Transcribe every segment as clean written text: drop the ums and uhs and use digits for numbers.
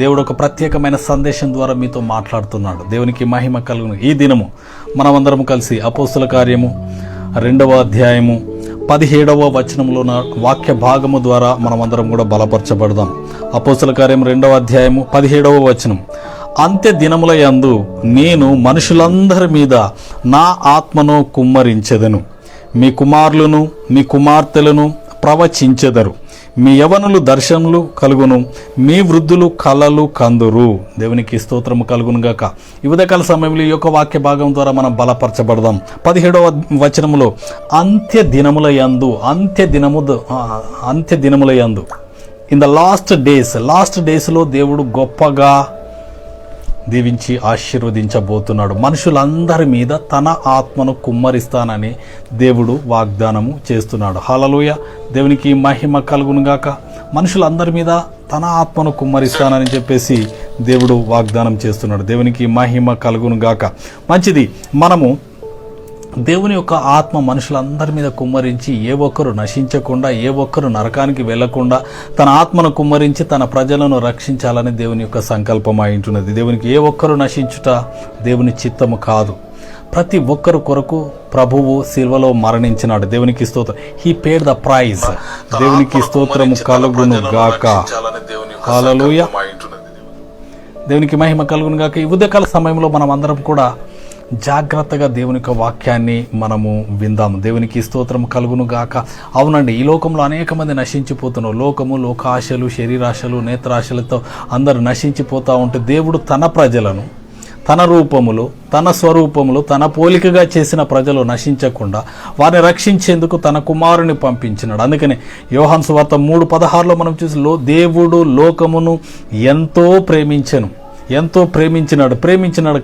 దేవుడు ఒక ప్రత్యేకమైన సందేశం ద్వారా మీతో మాట్లాడుతున్నాడు. దేవునికి మహిమ కలుగును. ఈ దినము మనమందరం కలిసి అపోస్తుల కార్యము 2వ అధ్యాయము 17వ వచనంలో వాక్య భాగము ద్వారా మనమందరం కూడా బలపరచబడదాం. అపోస్తుల కార్యం 2వ అధ్యాయము 17వ వచనం. అంత్య దినముల యందు నేను మనుషులందరి మీద నా ఆత్మను కుమ్మరించెదను. మీ కుమారులను మీ కుమార్తెలను ప్రవచించెదరు. మీ యవనులు దర్శనములు కలుగును, మీ వృద్ధులు కలలు కందురు. దేవునికి స్తోత్రము కలుగును గాక. ఈ ఉదయకాల సమయంలో ఈ యొక్క వాక్య భాగం ద్వారా మనం బలపరచబడదాం. 17వ వచనములో అంత్య దినముల యందు ఇన్ ద లాస్ట్ డేస్లో దేవుడు గొప్పగా దీవించి ఆశీర్వదించబోతున్నాడు. మనుషులందరి మీద తన ఆత్మను కుమ్మరిస్తానని దేవుడు వాగ్దానము చేస్తున్నాడు. హల్లెలూయా. దేవునికి మహిమ కలుగును గాక. మనుషులందరి మీద తన ఆత్మను కుమ్మరిస్తానని చెప్పేసి దేవుడు వాగ్దానం చేస్తున్నాడు. దేవునికి మహిమ కలుగును గాక. మంచిది. మనము దేవుని యొక్క ఆత్మ మనుషులందరి మీద కుమ్మరించి ఏ ఒక్కరు నశించకుండా, ఏ ఒక్కరు నరకానికి వెళ్లకుండా తన ఆత్మను కుమ్మరించి తన ప్రజలను రక్షించాలని దేవుని యొక్క సంకల్పం అయింటున్నది. దేవునికి ఏ ఒక్కరు నశించుట దేవుని చిత్తము కాదు. ప్రతి ఒక్కరు కొరకు ప్రభువు సిల్వలో మరణించినాడు. దేవునికి స్తోత్రం. He paid the prize. దేవునికి స్తోత్రము కలుగును గాక. హల్లెలూయా. దేవునికి మహిమ కలుగును గాక. ఈ ఉదయకాల సమయంలో మనం అందరం కూడా జాగ్రత్తగా దేవుని యొక్క వాక్యాన్ని మనము విందాము. దేవునికి స్తోత్రం కలుగును గాక. అవునండి, ఈ లోకంలో అనేక మంది నశించిపోతున్నారు. లోకాశలు, శరీరాశలు, నేత్రాశలతో అందరూ నశించిపోతూ ఉంటే దేవుడు తన ప్రజలను తన రూపములు, తన స్వరూపములు, తన పోలికగా చేసిన ప్రజలు నశించకుండా వారిని రక్షించేందుకు తన కుమారుని పంపించినాడు. అందుకని యోహాను సువార్త 3:16లో మనం చూసి దేవుడు లోకమును ఎంతో ప్రేమించినాడు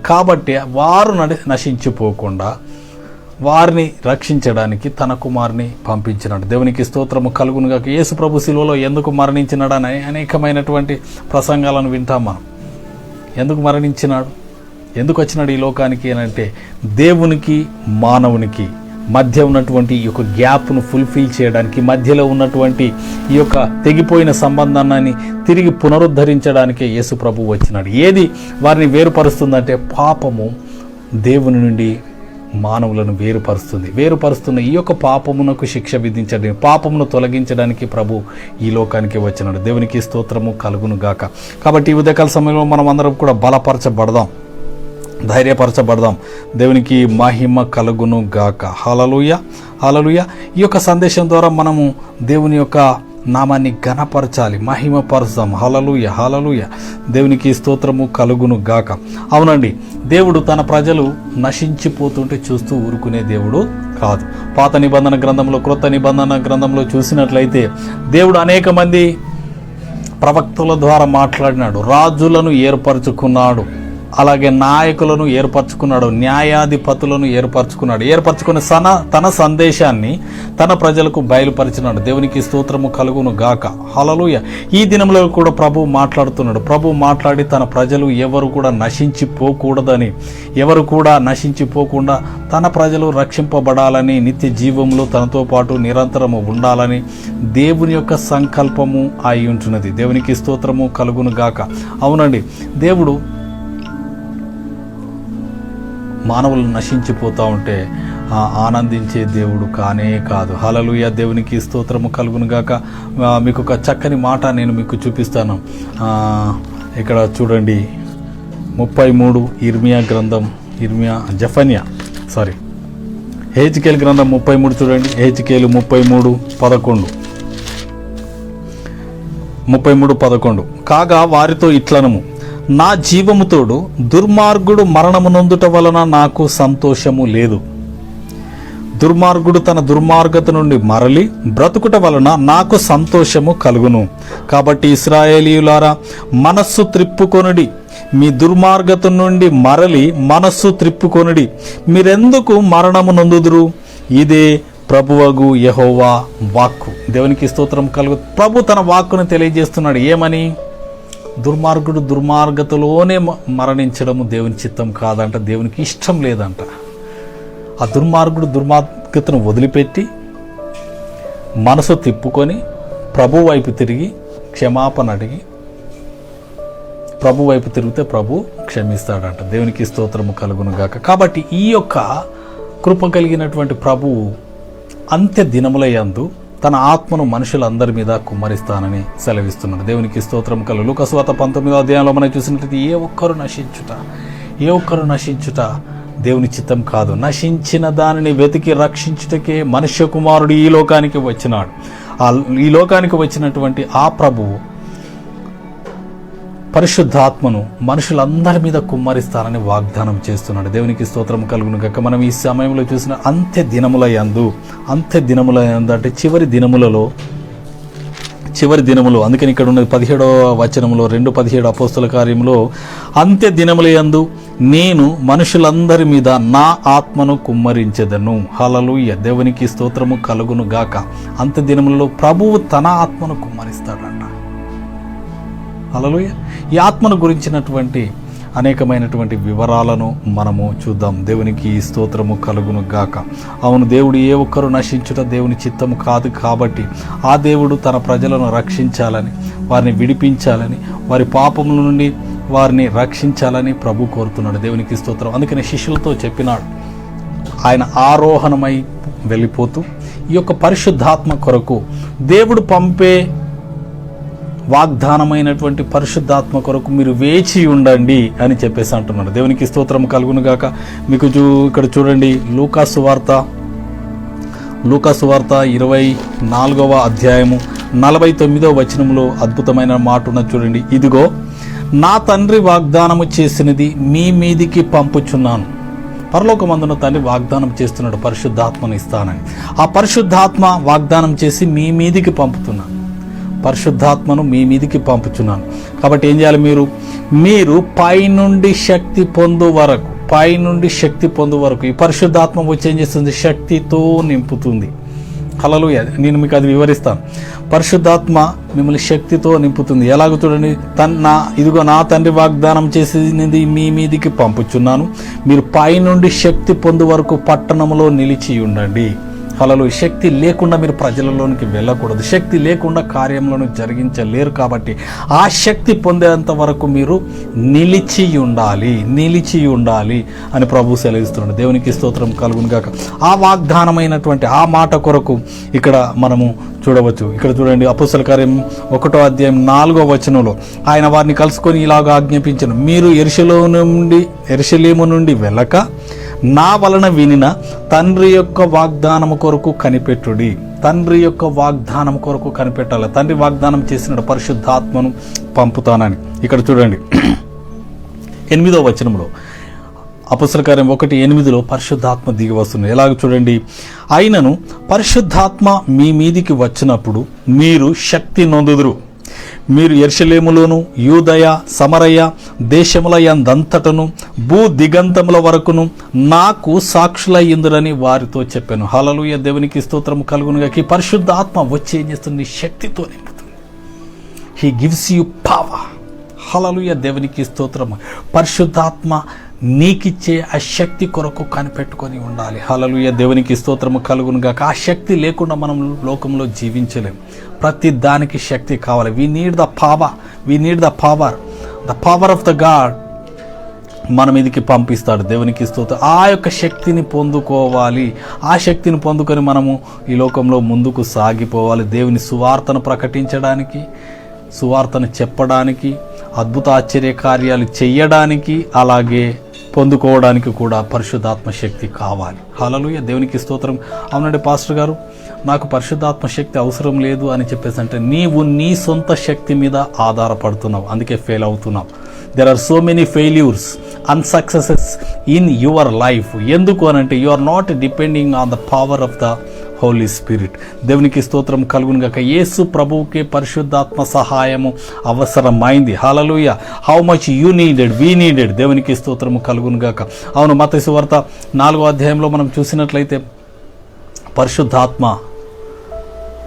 కాబట్టి వారు నశించిపోకుండా వారిని రక్షించడానికి తన కుమారుని పంపించినాడు. దేవునికి స్తోత్రము కలుగును గాక. యేసు ప్రభు శిలువలో ఎందుకు మరణించినాడు అని అనేకమైనటువంటి ప్రసంగాలను వింటాం మనం. ఎందుకు మరణించినాడు, ఎందుకు వచ్చినాడు ఈ లోకానికి అని అంటే దేవునికి మానవునికి మధ్య ఉన్నటువంటి ఈ యొక్క గ్యాప్ను ఫుల్ఫిల్ చేయడానికి, మధ్యలో ఉన్నటువంటి ఈ యొక్క తెగిపోయిన సంబంధాన్ని తిరిగి పునరుద్ధరించడానికే యేసు ప్రభు వచ్చినాడు. ఏది వారిని వేరుపరుస్తుందంటే పాపము దేవుని నుండి మానవులను వేరుపరుస్తున్న ఈ యొక్క పాపమునకు శిక్ష విధించడానికి, పాపమును తొలగించడానికి ప్రభు ఈ లోకానికి వచ్చినాడు. దేవునికి స్తోత్రము కలుగును గాక. కాబట్టి ఈ ఉదయకాల సమయంలో మనం అందరం కూడా బలపరచబడదాం, ధైర్యపరచబడదాం. దేవునికి మహిమ కలుగును గాక. హల్లెలూయా, హల్లెలూయా. ఈ యొక్క సందేశం ద్వారా మనము దేవుని యొక్క నామాన్ని ఘనపరచాలి, మహిమపరచాం. హల్లెలూయా, హల్లెలూయా. దేవునికి స్తోత్రము కలుగును గాక. అవునండి, దేవుడు తన ప్రజలు నశించిపోతుంటే చూస్తూ ఊరుకునే దేవుడు కాదు. పాత నిబంధన గ్రంథంలో, క్రొత్త నిబంధన గ్రంథంలో చూసినట్లయితే దేవుడు అనేక మంది ప్రవక్తల ద్వారా మాట్లాడినాడు. రాజులను ఏర్పరచుకున్నాడు, అలాగే నాయకులను ఏర్పరచుకున్నాడు, న్యాయాధిపతులను ఏర్పరచుకుని తన సందేశాన్ని తన ప్రజలకు బయలుపరిచినాడు. దేవునికి స్తోత్రము కలుగును గాక. హల్లెలూయా. ఈ దినంలో కూడా ప్రభు మాట్లాడుతున్నాడు. ప్రభు మాట్లాడి తన ప్రజలు ఎవరు కూడా నశించిపోకూడదని, ఎవరు కూడా నశించిపోకుండా తన ప్రజలు రక్షింపబడాలని, నిత్య జీవంలో తనతో పాటు నిరంతరము ఉండాలని దేవుని యొక్క సంకల్పము అయి ఉంటున్నది. దేవునికి స్తోత్రము కలుగును గాక. అవునండి, దేవుడు మానవులు నశించిపోతూ ఉంటే ఆనందించే దేవుడు కానే కాదు. హల్లెలూయా. దేవునికి స్తోత్రము కలుగును గాక. మీకు ఒక చక్కని మాట నేను మీకు చూపిస్తాను. ఇక్కడ చూడండి, 33 హెజ్కేలు గ్రంథం 33 చూడండి. హెజ్కేలు 33:11 కాగా వారితో ఇట్లనము, నా జీవముతోడు దుర్మార్గుడు మరణమునొందుట వలన నాకు సంతోషము లేదు. దుర్మార్గుడు తన దుర్మార్గత నుండి మరలి బ్రతుకుట వలన నాకు సంతోషము కలుగును. కాబట్టి ఇశ్రాయేలీయులారా, మనస్సు త్రిప్పుకొనుడి, మీ దుర్మార్గత నుండి మరలి మనస్సు త్రిప్పుకొనుడి. మీరెందుకు మరణము నొందుదురు? ఇదే ప్రభువగు యెహోవా వాక్కు. దేవునికి స్తోత్రం కలుగు. ప్రభు తన వాక్కును తెలియజేస్తున్నాడు. ఏమని? దుర్మార్గుడు దుర్మార్గతలోనే మరణించడము దేవుని చిత్తం కాదంట, దేవునికి ఇష్టం లేదంట. ఆ దుర్మార్గుడు దుర్మార్గతను వదిలిపెట్టి మనసు తిప్పుకొని ప్రభు వైపు తిరిగి క్షమాపణ అడిగి ప్రభు వైపు తిరిగితే ప్రభు క్షమిస్తాడంట. దేవునికి స్తోత్రము కలుగును గాక. కాబట్టి ఈ యొక్క కృప కలిగినటువంటి ప్రభువు అంత్య దినములయందు తన ఆత్మను మనుషులందరి మీద కుమ్మరిస్తానని సెలవిస్తున్నాడు. దేవునికి స్తోత్రం కలుగు. లూకా సువార్త 19వ అధ్యాయంలో మనం చూసినట్లయితే ఏ ఒక్కరు నశించుట దేవుని చిత్తం కాదు. నశించిన దానిని వెతికి రక్షించుటకే మనుష్య కుమారుడు ఈ లోకానికి వచ్చినాడు. ఈ లోకానికి వచ్చినటువంటి ఆ ప్రభువు పరిశుద్ధాత్మను మనుషులందరి మీద కుమ్మరిస్తారని వాగ్దానం చేస్తున్నాడు. దేవునికి స్తోత్రం కలుగును గాక. మనం ఈ సమయంలో చూసిన అంత్య దినముల యందు అంటే చివరి దినములు, అందుకని ఇక్కడ ఉన్నది 17వ వచనంలో 2:17 అపోస్తల కార్యంలో, అంత్య దినముల యందు నేను మనుషులందరి మీద నా ఆత్మను కుమ్మరించెదను. హల్లెలూయా. దేవునికి స్తోత్రము కలుగును గాక. అంత్య దినములలో ప్రభువు తన ఆత్మను కుమ్మరిస్తాడంట. హల్లెలూయా. ఈ ఆత్మను గురించినటువంటి అనేకమైనటువంటి వివరాలను మనము చూద్దాం. దేవునికి స్తోత్రము కలుగును గాక. అవును, దేవుడు ఏ ఒక్కరు నశించుట దేవుని చిత్తము కాదు. కాబట్టి ఆ దేవుడు తన ప్రజలను రక్షించాలని, వారిని విడిపించాలని, వారి పాపముల నుండి వారిని రక్షించాలని ప్రభు కోరుతున్నాడు. దేవునికి స్తోత్రం. అందుకని శిష్యులతో చెప్పినాడు, ఆయన ఆరోహణమై వెళ్ళిపోతూ ఈ యొక్క పరిశుద్ధాత్మ కొరకు దేవుడు పంపే వాగ్దానమైనటువంటి పరిశుద్ధాత్మ కొరకు మీరు వేచి ఉండండి అని చెప్పేసి అంటున్నాడు. దేవునికి స్తోత్రం కలుగును గాక. మీకు ఇక్కడ చూడండి, లూకా సువార్త 24వ అధ్యాయము 49వ వచనంలో అద్భుతమైన మాట ఉన్నది చూడండి. ఇదిగో నా తండ్రి వాగ్దానము చేసినది మీ మీదికి పంపుచున్నాను. పరలోకమందున తండ్రి వాగ్దానం చేస్తున్నాడు, పరిశుద్ధాత్మను ఇస్తానని. ఆ పరిశుద్ధాత్మ వాగ్దానం చేసి మీ మీదికి పంపుతున్నాను. పరిశుద్ధాత్మను మీ మీదికి పంపుచున్నాను. కాబట్టి ఏం చేయాలి? మీరు పైనుండి శక్తి పొందు వరకు ఈ పరిశుద్ధాత్మ వచ్చి ఏం చేస్తుంది? శక్తితో నింపుతుంది. హల్లెలూయా. నేను మీకు అది వివరిస్తాను. పరిశుద్ధాత్మ మిమ్మల్ని శక్తితో నింపుతుంది. ఎలాగో చూడండి, ఇదిగో నా తండ్రి వాగ్దానం చేసేది మీ మీదికి పంపుచున్నాను. మీరు పైనుండి శక్తి పొందు వరకు పట్టణంలో నిలిచి ఉండండి. హల్లెలూయా. శక్తి లేకుండా మీరు ప్రజలలోనికి వెళ్ళకూడదు. శక్తి లేకుండా కార్యములను జరిగించలేరు. కాబట్టి ఆ శక్తి పొందేంత వరకు మీరు నిలిచి ఉండాలి అని ప్రభు సెలవిస్తున్నాడు. దేవునికి స్తోత్రం కలుగును గాక. ఆ వాగ్దానమైనటువంటి ఆ మాట కొరకు ఇక్కడ మనము చూడవచ్చు. ఇక్కడ చూడండి, అపోస్తల కార్యం 1వ అధ్యాయం 4వ వచనంలో ఆయన వారిని కలుసుకొని ఇలాగ ఆజ్ఞాపించను, మీరు యెరూషలేము నుండి వెళ్ళక నా వలన వినిన తండ్రి యొక్క వాగ్దానము కొరకు కనిపెట్టుడి. తండ్రి యొక్క వాగ్దానం కొరకు కనిపెట్టాలి. తండ్రి వాగ్దానం చేసిన పరిశుద్ధాత్మను పంపుతానని. ఇక్కడ చూడండి 8వ వచనంలో, అపోస్తల కార్యం 1:8లో పరిశుద్ధాత్మ దిగి వస్తుంది. ఎలాగ చూడండి, అయినను పరిశుద్ధాత్మ మీ మీదికి వచ్చినప్పుడు మీరు శక్తి నొందుదురు. మీరు యెరూషలేములోను యూదయ సమరయ దేశముల యందంతటను భూ దిగంతముల వరకును నాకు సాక్షులయ్యుందురని వారితో చెప్పాను. హల్లెలూయా. దేవునికి స్తోత్రము కలుగును గాక. ఈ పరిశుద్ధాత్మ వచ్చి ఏం చేస్తుంది? శక్తితో నింపుతుంది. He gives you power. Hallelujah. దేవునికి స్తోత్రము. పరిశుద్ధాత్మ నీకిచ్చే ఆ శక్తి కొరకు కనిపెట్టుకొని ఉండాలి. హల్లెలూయా. దేవునికి స్తోత్రము కలుగును గాక. ఆ శక్తి లేకుండా మనం లోకంలో జీవించలేం. ప్రతి దానికి శక్తి కావాలి. We need the power of the God మన మీదకి పంపిస్తాడు. దేవునికి స్తోత్రం. ఆ యొక్క శక్తిని పొందుకోవాలి. ఆ శక్తిని పొందుకొని మనము ఈ లోకంలో ముందుకు సాగిపోవాలి. దేవుని సువార్తను ప్రకటించడానికి, సువార్తను చెప్పడానికి, అద్భుత ఆశ్చర్య కార్యాలు చెయ్యడానికి, అలాగే పొందుకోవడానికి కూడా పరిశుద్ధాత్మ శక్తి కావాలి. హల్లెలూయా. దేవునికి స్తోత్రం. అవునండి పాస్టర్ గారు, నాకు పరిశుద్ధాత్మ శక్తి అవసరం లేదు అని చెప్పేసి అంటే నీవు నీ సొంత శక్తి మీద ఆధారపడుతున్నావు, అందుకే ఫెయిల్ అవుతున్నావు. There are so many failures, unsuccesses in your life. ఎందుకు అనంటే you are not depending on the power of the Holi spirit. దేవునికి స్తోత్రం కలుగును గాక. యేసు ప్రభువుకే పరిశుద్ధాత్మ సహాయము అవసరమైంది. Hallelujah. How much you needed, we needed. దేవునికి స్తోత్రము కలుగును గాక. అవును, మత్తయి సువార్త 4వ అధ్యాయంలో మనం చూసినట్లయితే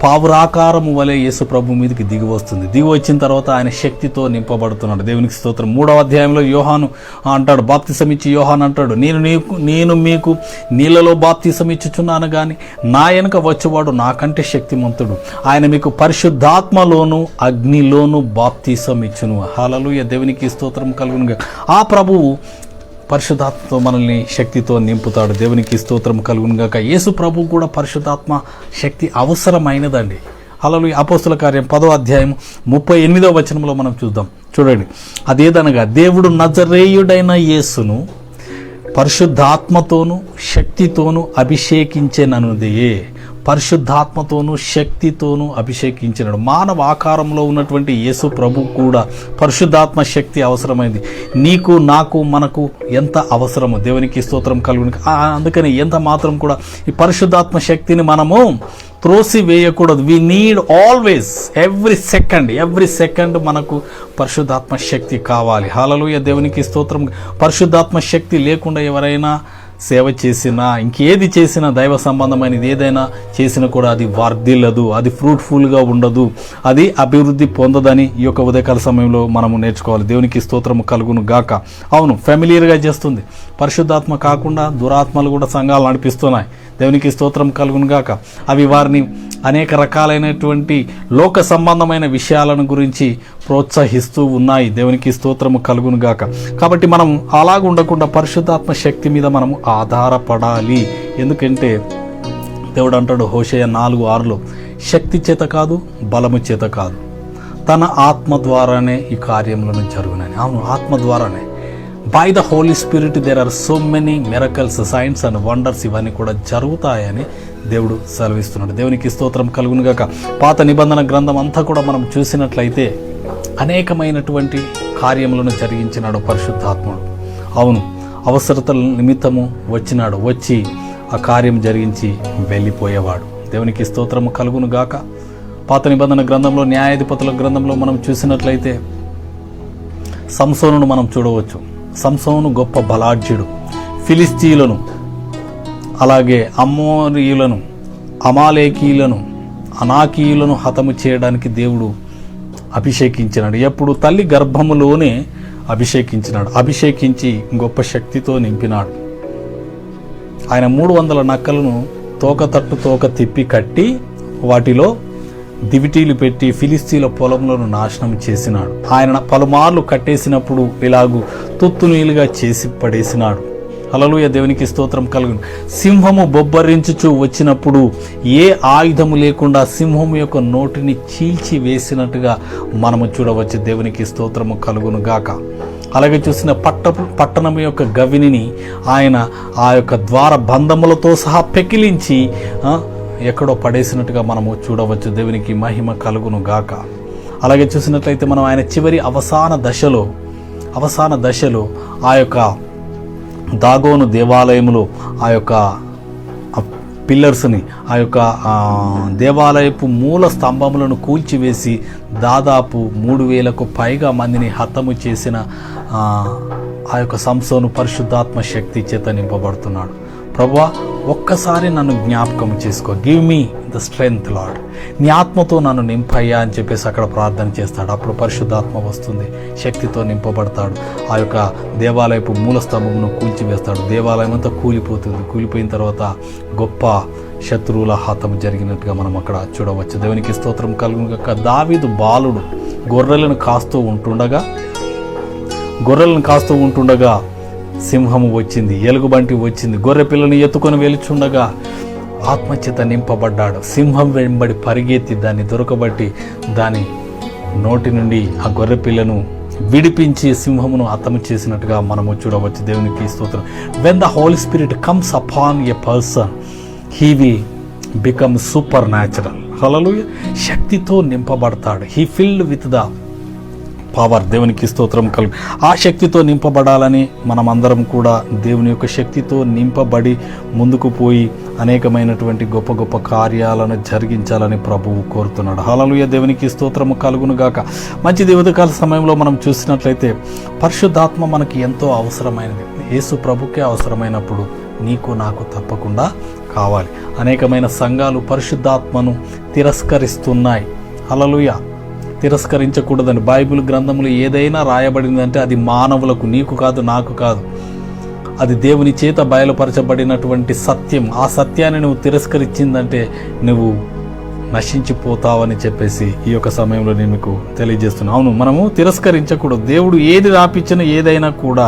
పావురాకారము వలె యేసు ప్రభు మీదకి దిగి వస్తుంది. దిగి వచ్చిన తర్వాత ఆయన శక్తితో నింపబడుతున్నాడు. దేవునికి స్తోత్రం. 3వ అధ్యాయంలో యోహాను అంటాడు, బాప్తిసం ఇచ్చి యోహాను అంటాడు, నేను మీకు నీళ్ళలో బాప్తిసం ఇచ్చుచున్నాను కానీ నా వెనుక వచ్చేవాడు నాకంటే శక్తిమంతుడు, ఆయన మీకు పరిశుద్ధాత్మలోను అగ్నిలోను బాప్తిసం ఇచ్చును. హల్లెలూయా. దేవునికి స్తోత్రం కలుగునుగా. ఆ ప్రభువు పరిశుద్ధాత్మతో మనల్ని శక్తితో నింపుతాడు. దేవునికి స్తోత్రం కలుగునుగాక. యేసు ప్రభు కూడా పరిశుద్ధాత్మ శక్తి అవసరమైనదండి. హల్లెలూయా. అపోస్తుల కార్యం 10వ అధ్యాయం 38వ వచనంలో మనం చూద్దాం. చూడండి, అదేదనగా దేవుడు నజరేయుడైన యేసును పరిశుద్ధాత్మతోను శక్తితోను అభిషేకించెననుదే. పరిశుద్ధాత్మతోను శక్తితోను అభిషేకించినాడు. మానవ ఆకారంలో ఉన్నటువంటి యేసు ప్రభు కూడా పరిశుద్ధాత్మ శక్తి అవసరమైంది. నీకు నాకు మనకు ఎంత అవసరమో దేవునికి స్తోత్రం కలుగును. అందుకని ఎంత మాత్రం కూడా ఈ పరిశుద్ధాత్మ శక్తిని మనము త్రోసి వేయకూడదు. We need always, every second మనకు పరిశుద్ధాత్మ శక్తి కావాలి. హల్లెలూయా. దేవునికి స్తోత్రం. పరిశుద్ధాత్మ శక్తి లేకుండా ఎవరైనా సేవ చేసినా, ఇంకేది చేసినా, దైవ సంబంధమైనది ఏదైనా చేసినా కూడా అది వర్ధిల్లదు, అది ఫ్రూట్ఫుల్గా ఉండదు, అది అభివృద్ధి పొందదని ఈ యొక్క ఉదయకాల సమయంలో మనము నేర్చుకోవాలి. దేవునికి స్తోత్రము కలుగును గాక. అవును, ఫెమిలియర్గా చేస్తుంది. పరిశుద్ధాత్మ కాకుండా దురాత్మలు కూడా సంఘాలు నడిపిస్తున్నాయి. దేవునికి స్తోత్రం కలుగును గాక. అవి వారిని అనేక రకాలైనటువంటి లోక సంబంధమైన విషయాలను గురించి ప్రోత్సహిస్తూ ఉన్నాయి. దేవునికి స్తోత్రము కలుగును గాక. కాబట్టి మనం అలాగ ఉండకుండా పరిశుద్ధాత్మ శక్తి మీద మనము ఆధారపడాలి. ఎందుకంటే దేవుడు అంటాడు హోషేయ 4:6లో, శక్తి చేత కాదు, బలము చేత కాదు, తన ఆత్మ ద్వారానే ఈ కార్యములను జరుగునని. అవును, ఆత్మ ద్వారానే. By the Holi Spirit there are so many miracles, signs and wonders, ఇవన్నీ కూడా జరుగుతాయని దేవుడు సెలవిస్తున్నాడు. దేవునికి స్తోత్రం కలుగునుగాక. పాత నిబంధన గ్రంథం అంతా కూడా మనం చూసినట్లయితే అనేకమైనటువంటి కార్యములను జరిగించినాడు పరిశుద్ధాత్ముడు. అవును, అవసరతల నిమిత్తము వచ్చినాడు, వచ్చి ఆ కార్యం జరిగించి వెళ్ళిపోయేవాడు. దేవునికి స్తోత్రము కలుగునుగాక. పాత నిబంధన గ్రంథంలో, న్యాయాధిపతుల గ్రంథంలో మనం చూసినట్లయితే సంసోనును మనం చూడవచ్చు. సంసోను గొప్ప బలాఢ్యుడు. ఫిలిస్తీయులను, అలాగే అమ్మోరీయులను, అమాలేకీయులను, అనాకీయులను హతము చేయడానికి దేవుడు అభిషేకించినాడు. ఎప్పుడు తల్లి గర్భములోనే అభిషేకించినాడు. అభిషేకించి గొప్ప శక్తితో నింపినాడు. ఆయన 300 నక్కలను తోక తిప్పి కట్టి వాటిలో దివిటీలు పెట్టి ఫిలిస్తీన్ల పొలంలోను నాశనం చేసినాడు. ఆయన పలుమార్లు కట్టేసినప్పుడు ఇలాగూ తుత్తునీలుగా చేసి పడేసినాడు. హల్లెలూయా. దేవునికి స్తోత్రం కలుగును. సింహము బొబ్బరించుచు వచ్చినప్పుడు ఏ ఆయుధము లేకుండా సింహము యొక్క నోటిని చీల్చి వేసినట్టుగా మనము చూడవచ్చు. దేవునికి స్తోత్రము కలుగును గాక. అలాగే చూసిన పట్టణం యొక్క గవిని ఆయన ఆ యొక్క ద్వార బంధములతో సహా పెకిలించి ఎక్కడో పడేసినట్టుగా మనము చూడవచ్చు. దేవునికి మహిమ కలుగును గాక. అలాగే చూసినట్లయితే మనం ఆయన చివరి అవసాన దశలో ఆ యొక్క దాగోను దేవాలయములో ఆ యొక్క పిల్లర్స్ని, ఆ యొక్క దేవాలయపు మూల స్తంభములను కూల్చివేసి దాదాపు 3000కు పైగా మందిని హతము చేసిన ఆ యొక్క సంసోను పరిశుద్ధాత్మ శక్తి చేత నింపబడుతున్నాడు. ప్రభువా, ఒక్కసారి నన్ను జ్ఞాపకం చేసుకో, give me the strength lord, నీ ఆత్మతో నన్ను నింపయ్యా అని చెప్పేసి అక్కడ ప్రార్థన చేస్తాడు. అప్పుడు పరిశుద్ధాత్మ వస్తుంది, శక్తితో నింపబడతాడు. ఆ యొక్క దేవాలయపు మూల స్తంభమును కూల్చివేస్తాడు. దేవాలయం అంతా కూలిపోతుంది. కూలిపోయిన తర్వాత గొప్ప శత్రువుల హతం జరిగినట్టుగా మనం అక్కడ చూడవచ్చు. దేవునికి స్తోత్రం కలుగును. దావీదు బాలుడు గొర్రెలను కాస్తూ ఉంటుండగా సింహము వచ్చింది, ఎలుగుబంటి వచ్చింది, గొర్రె పిల్లని ఎత్తుకొని వెలుచుండగా ఆత్మచేత నింపబడ్డాడు. సింహం వెంబడి పరిగెత్తి దాన్ని దొరకబట్టి దాని నోటి నుండి ఆ గొర్రె పిల్లను విడిపించి సింహమును హతము చేసినట్టుగా మనము చూడవచ్చు. దేవునికి స్తోత్రం. When the Holi Spirit comes upon a person, he will become supernatural. Hallelujah. శక్తితో నింపబడతాడు. He filled with the power. దేవునికి స్తోత్రం కలుగు. ఆ శక్తితో నింపబడాలని మనం అందరం కూడా దేవుని యొక్క శక్తితో నింపబడి ముందుకు పోయి అనేకమైనటువంటి గొప్ప గొప్ప కార్యాలను జరిగించాలని ప్రభువు కోరుతున్నాడు. హల్లెలూయా. దేవునికి స్తోత్రము కలుగును గాక. మంచి ఉదయకాల సమయంలో మనం చూసినట్లయితే పరిశుద్ధాత్మ మనకి ఎంతో అవసరమైనది. యేసు ప్రభుకే అవసరమైనప్పుడు నీకు నాకు తప్పకుండా కావాలి. అనేకమైన సంఘాలు పరిశుద్ధాత్మను తిరస్కరిస్తున్నాయి. హల్లెలూయా. తిరస్కరించకూడదని బైబిల్ గ్రంథములు ఏదైనా రాయబడిందంటే అది మానవులకు, నీకు కాదు, నాకు కాదు. అది దేవుని చేత బయలుపరచబడినటువంటి సత్యం. ఆ సత్యాన్ని నువ్వు తిరస్కరించిందంటే నువ్వు నశించిపోతావని చెప్పేసి ఈ యొక్క సమయంలో నేను మీకు తెలియజేస్తున్నాను. అవును, మనము తిరస్కరించకూడదు. దేవుడు ఏది రాపించినా ఏదైనా కూడా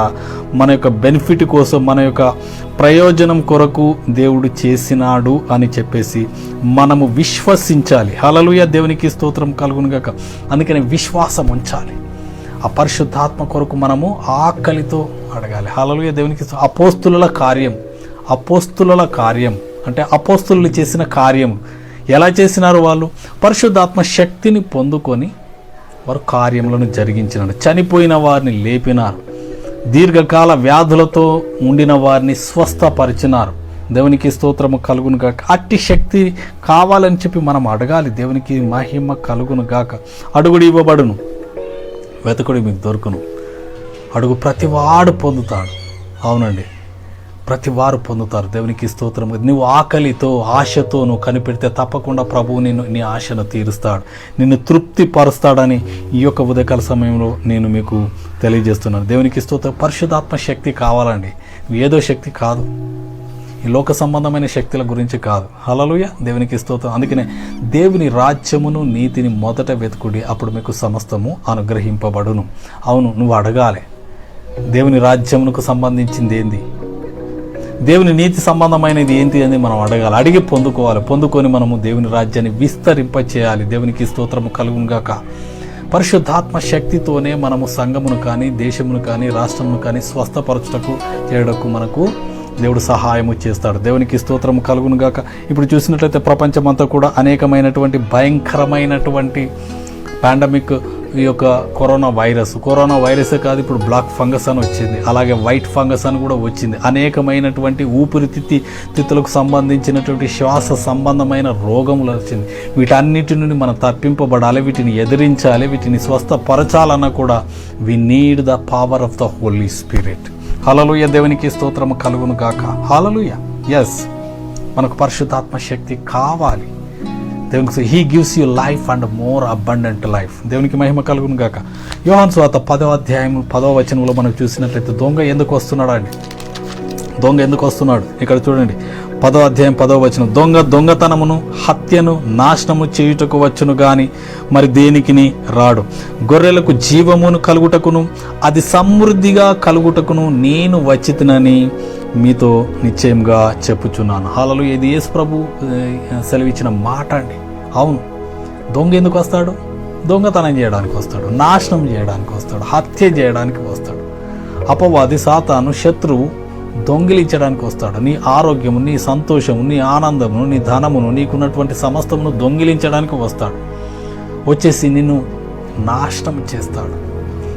మన యొక్క బెనిఫిట్ కోసం, మన యొక్క ప్రయోజనం కొరకు దేవుడు చేసినాడు అని చెప్పేసి మనము విశ్వసించాలి. హల్లెలూయా. దేవునికి స్తోత్రం కలుగును గాక. అందుకని విశ్వాసం ఉంచాలి. ఆ పరిశుద్ధాత్మ కొరకు మనము ఆకలితో అడగాలి. హల్లెలూయా. దేవునికి అపోస్తుల కార్యం అంటే అపోస్తులు చేసిన కార్యం ఎలా చేసినారు? వాళ్ళు పరిశుద్ధాత్మ శక్తిని పొందుకొని వారు కార్యములను జరిగించినారు. చనిపోయిన వారిని లేపినారు. దీర్ఘకాల వ్యాధులతో ఉండిన వారిని స్వస్థపరిచినారు. దేవునికి స్తోత్రము కలుగును గాక. అట్టి శక్తి కావాలని చెప్పి మనం అడగాలి. దేవునికి మహిమ కలుగును గాక. అడుగుడు ఇవ్వబడును, వెతకుడు మీకు దొరుకును. అడుగు ప్రతివాడు పొందుతాడు. అవునండి, ప్రతివారు పొందుతారు. దేవునికి స్తోత్రం. నువ్వు ఆకలితో, ఆశతో నువ్వు కనిపెడితే తప్పకుండా ప్రభువు నీ ఆశను తీరుస్తాడు, నిన్ను తృప్తి పరుస్తాడని ఈ యొక్క ఉదయకాల సమయంలో నేను మీకు తెలియజేస్తున్నాను. దేవునికి స్తోత్రం. పరిశుద్ధాత్మ శక్తి కావాలండి. ఏదో శక్తి కాదు, ఈ లోక సంబంధమైన శక్తుల గురించి కాదు. హల్లెలూయా. దేవునికి స్తోత్రం. అందుకనే దేవుని రాజ్యమును నీతిని మొదట వెతుకుడి, అప్పుడు మీకు సమస్తము అనుగ్రహింపబడును. అవును, నువ్వు అడగాలి. దేవుని రాజ్యమునకు సంబంధించింది ఏంది, దేవుని నీతి సంబంధమైనది ఏంటి అని మనం అడగాలి. అడిగి పొందుకొని మనము దేవుని రాజ్యాన్ని విస్తరింపచేయాలి. దేవునికి స్తోత్రము కలుగును గాక. పరిశుద్ధాత్మ శక్తితోనే మనము సంఘమును కానీ, దేశమును కానీ, రాష్ట్రమును కానీ స్వస్థపరచుటకు చేయడకు మనకు దేవుడు సహాయము చేస్తాడు. దేవునికి స్తోత్రము కలుగును గాక. ఇప్పుడు చూసినట్లయితే ప్రపంచమంతా కూడా అనేకమైనటువంటి భయంకరమైనటువంటి పాండమిక్, ఈ యొక్క కరోనా వైరసే కాదు, ఇప్పుడు బ్లాక్ ఫంగస్ అని వచ్చింది, అలాగే వైట్ ఫంగస్ అని కూడా వచ్చింది. అనేకమైనటువంటి ఊపిరితిత్తులకు సంబంధించినటువంటి శ్వాస సంబంధమైన రోగములు వచ్చింది. వీటన్నిటి నుండి మనం తప్పింపబడాలి, వీటిని ఎదిరించాలి, వీటిని స్వస్థపరచాలన్నా కూడా we need the power of the Holi spirit. Hallelujah. దేవునికి స్తోత్రము కలుగును గాక. హల్లెలూయా. ఎస్, మనకు పరిశుద్ధాత్మ శక్తి కావాలి. దేవునికి he gives you life and more abundant life. దేవునికి మహిమ కలుగును గాక. యోహాను సువార్త 10వ అధ్యాయం 10వ వచనంలో మనం చూసినట్లయితే దొంగ ఎందుకు వస్తున్నాడు ఇక్కడ చూడండి. 10వ అధ్యాయం 10వ వచనం. దొంగతనమును, హత్యను, నాశనము చేయుటకు వచ్చును గాని మరి దేనికిని రాడు. గొర్రెలకు జీవమును కలుగుటకును అది సమృద్ధిగా కలుగుటకును నేను వచ్చితినని మీతో నిశ్చయంగా చెప్పుచున్నాను. హల్లెలూయా. ఇది యేసు ప్రభు సెలవిచ్చిన మాట అండి. అవును, దొంగ ఎందుకు వస్తాడు? దొంగతనం చేయడానికి వస్తాడు, నాశనం చేయడానికి వస్తాడు, హత్య చేయడానికి వస్తాడు. అపవాది, సాతాను, శత్రువు దొంగిలించడానికి వస్తాడు. నీ ఆరోగ్యము, నీ సంతోషము, నీ ఆనందమును, నీ ధనమును, నీకున్నటువంటి సమస్తమును దొంగిలించడానికి వస్తాడు. వచ్చేసి నిన్ను నాశనం చేస్తాడు,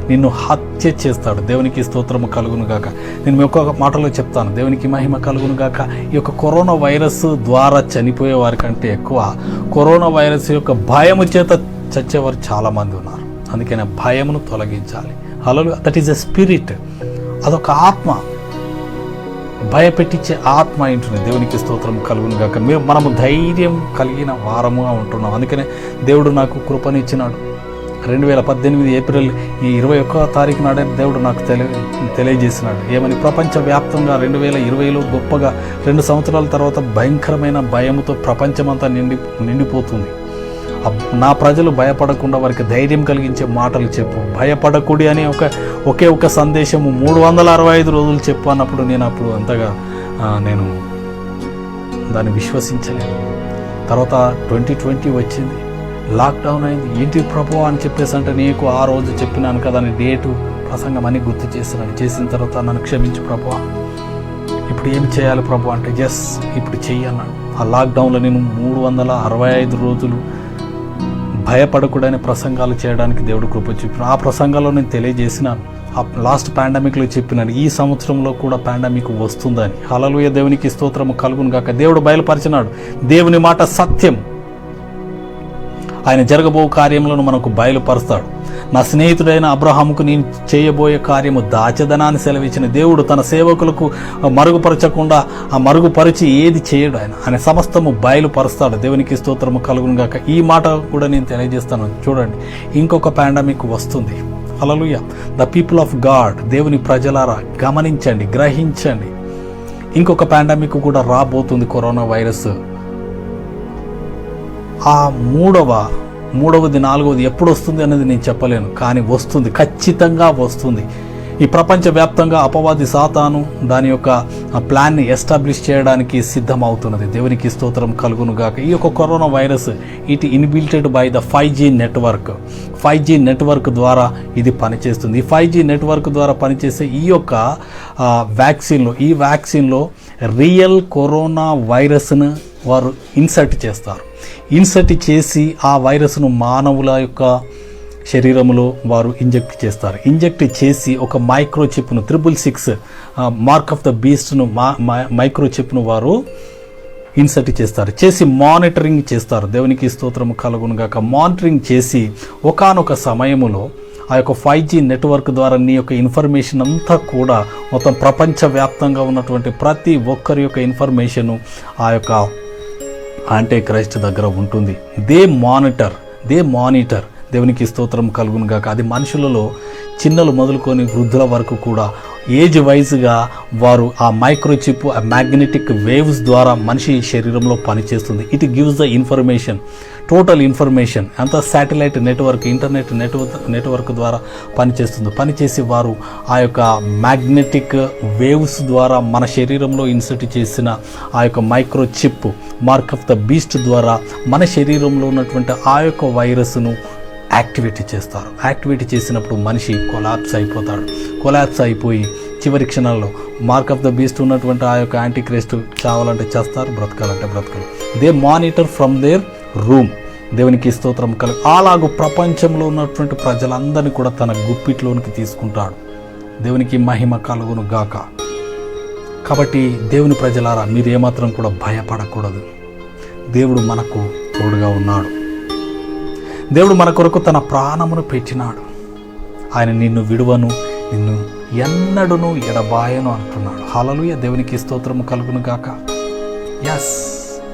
నిన్ను హత్య చేస్తాడు. దేవునికి స్తోత్రము కలుగును గాక. నేను ఒక్కొక్క మాటలో చెప్తాను. దేవునికి మహిమ కలుగును గాక. ఈ యొక్క కరోనా వైరస్ ద్వారా చనిపోయే వారి కంటే ఎక్కువ కరోనా వైరస్ యొక్క భయము చేత చచ్చేవారు చాలామంది ఉన్నారు. అందుకని భయమును తొలగించాలి. Hallelujah. That is a spirit. అదొక ఆత్మ, భయపెట్టించే ఆత్మ ఏంటుంది. దేవునికి స్తోత్రం కలుగును గాక. మనము ధైర్యం కలిగిన వారముగా ఉంటున్నాం. అందుకనే దేవుడు నాకు కృపనిచ్చినాడు. 2018 ఏప్రిల్ 21వ తారీఖు నాడే దేవుడు నాకు తెలియజేసినాడు. ఏమని? ప్రపంచవ్యాప్తంగా 2020లో గొప్పగా 2 సంవత్సరాల తర్వాత భయంకరమైన భయముతో ప్రపంచమంతా నిండిపోతుంది. నా ప్రజలు భయపడకుండా వారికి ధైర్యం కలిగించే మాటలు చెప్పు, భయపడకూడి అని ఒకే ఒక సందేశము 365 రోజులు చెప్పు అన్నప్పుడు నేను అంతగా నేను దాన్ని విశ్వసించలేదు. తర్వాత 2020 వచ్చింది, లాక్డౌన్ అయింది. ఏంటి ప్రభువా అని చెప్పేసి అంటే నీకు ఆ రోజు చెప్పినాను కదా అని డేటు, ప్రసంగం అని గుర్తు చేసిన తర్వాత నన్ను క్షమించు ప్రభువా, ఇప్పుడు ఏం చేయాలి ప్రభు అంటే ఇప్పుడు చెయ్యన్నాడు. ఆ లాక్డౌన్లో నేను 365 రోజులు భయపడకూడని ప్రసంగాలు చేయడానికి దేవుడు కృప చూపిన. ఆ ప్రసంగాల్లో నేను తెలియజేసినాను. ఆ లాస్ట్ పాండమిక్లో చెప్పినాను ఈ సంవత్సరంలో కూడా పాండమిక్ వస్తుందని. హల్లెలూయా. దేవునికి స్తోత్రము కలుగును గాక. దేవుడు బయలుపరిచినాడు. దేవుని మాట సత్యం. ఆయన జరగబో కార్యములను మనకు బయలుపరుస్తాడు. నా స్నేహితుడైన అబ్రహాముకు నేను చేయబోయే కార్యము దాచదనాన్ని సెలవిచ్చిన దేవుడు తన సేవకులకు మరుగుపరచకుండా ఆ మరుగుపరిచి ఏది చేయడు. ఆయన సమస్తము బయలుపరుస్తాడు. దేవునికి స్తోత్రము కలుగును గాక. ఈ మాట కూడా నేను తెలియజేస్తాను. చూడండి, ఇంకొక పాండమిక్ వస్తుంది. హల్లెలూయా. ద పీపుల్ ఆఫ్ గాడ్, దేవుని ప్రజలారా గమనించండి, గ్రహించండి. ఇంకొక పాండమిక్ కూడా రాబోతుంది, కరోనా వైరస్. ఆ మూడవది నాలుగవది ఎప్పుడు వస్తుంది అనేది నేను చెప్పలేను, కానీ వస్తుంది, ఖచ్చితంగా వస్తుంది. ఈ ప్రపంచవ్యాప్తంగా అపవాది సాతాను దాని యొక్క ప్లాన్ని ఎస్టాబ్లిష్ చేయడానికి సిద్ధమవుతున్నది. దేవునికి స్తోత్రం కలుగును గాక. ఈ యొక్క corona virus it inbuilted by the 5G network. 5G network ద్వారా ఇది పనిచేస్తుంది. ఈ 5G నెట్వర్క్ ద్వారా పనిచేసే ఈ యొక్క వ్యాక్సిన్లో రియల్ కరోనా వైరస్ను వారు ఇన్సర్ట్ చేస్తారు. ఇన్సర్ట్ చేసి ఆ వైరస్ను మానవుల యొక్క శరీరంలో వారు ఇంజెక్ట్ చేస్తారు. ఇంజెక్ట్ చేసి ఒక మైక్రోచిప్ను 666 మార్క్ ఆఫ్ ద బీస్ట్ను మైక్రోచిప్ను వారు ఇన్సర్ట్ చేస్తారు. చేసి మానిటరింగ్ చేస్తారు. దేవునికి స్తోత్రము కలుగును గాక. మానిటరింగ్ చేసి ఒకానొక సమయంలో ఆ యొక్క 5G నెట్వర్క్ ద్వారా నీ యొక్క ఇన్ఫర్మేషన్ అంతా కూడా మొత్తం ప్రపంచవ్యాప్తంగా ఉన్నటువంటి ప్రతి ఒక్కరి యొక్క ఇన్ఫర్మేషను ఆ యొక్క యాంటీ క్రైస్ట్ దగ్గర ఉంటుంది. They monitor. దేవునికి స్తోత్రం కలుగును గాక. అది మనుషులలో చిన్నలు మొదలుకొని వృద్ధుల వరకు కూడా ఏజ్ వైజ్గా వారు ఆ మైక్రోచిప్, ఆ మ్యాగ్నెటిక్ వేవ్స్ ద్వారా మనిషి శరీరంలో పనిచేస్తుంది. It gives the information, total information అంతా శాటిలైట్ నెట్వర్క్, ఇంటర్నెట్ నెట్వర్క్ ద్వారా పనిచేస్తుంది. పనిచేసి వారు ఆ యొక్క మ్యాగ్నెటిక్ వేవ్స్ ద్వారా మన శరీరంలో ఇన్సర్ట్ చేసిన ఆ యొక్క microchip mark of the beast ద్వారా మన శరీరంలో ఉన్నటువంటి ఆ యొక్క వైరస్ను యాక్టివేట్ చేస్తారు. యాక్టివేట్ చేసినప్పుడు మనిషి కొలాప్స్ అయిపోతాడు. కొలాప్స్ అయిపోయి చివరి క్షణాల్లో మార్క్ ఆఫ్ ద బీస్ట్ ఉన్నటువంటి ఆ యొక్క యాంటీ క్రైస్ట్ చావాలంటే చేస్తారు, బ్రతకాలంటే బ్రతకలు. They monitor from their room. దేవునికి స్తోత్రం కలుగు. అలాగూ ప్రపంచంలో ఉన్నటువంటి ప్రజలందరినీ కూడా తన గుప్పిట్లోనికి తీసుకుంటాడు. దేవునికి మహిమ కలుగును గాక. కాబట్టి దేవుని ప్రజలారా, మీరు ఏమాత్రం కూడా భయపడకూడదు. దేవుడు మనకు తోడుగా ఉన్నాడు. దేవుడు మన కొరకు తన ప్రాణమును పెట్టినాడు. ఆయన నిన్ను విడువను, నిన్ను ఎన్నడును ఎడబాయను అంటున్నాడు. హల్లెలూయా. దేవునికి స్తోత్రము కలుగును గాక. Yes,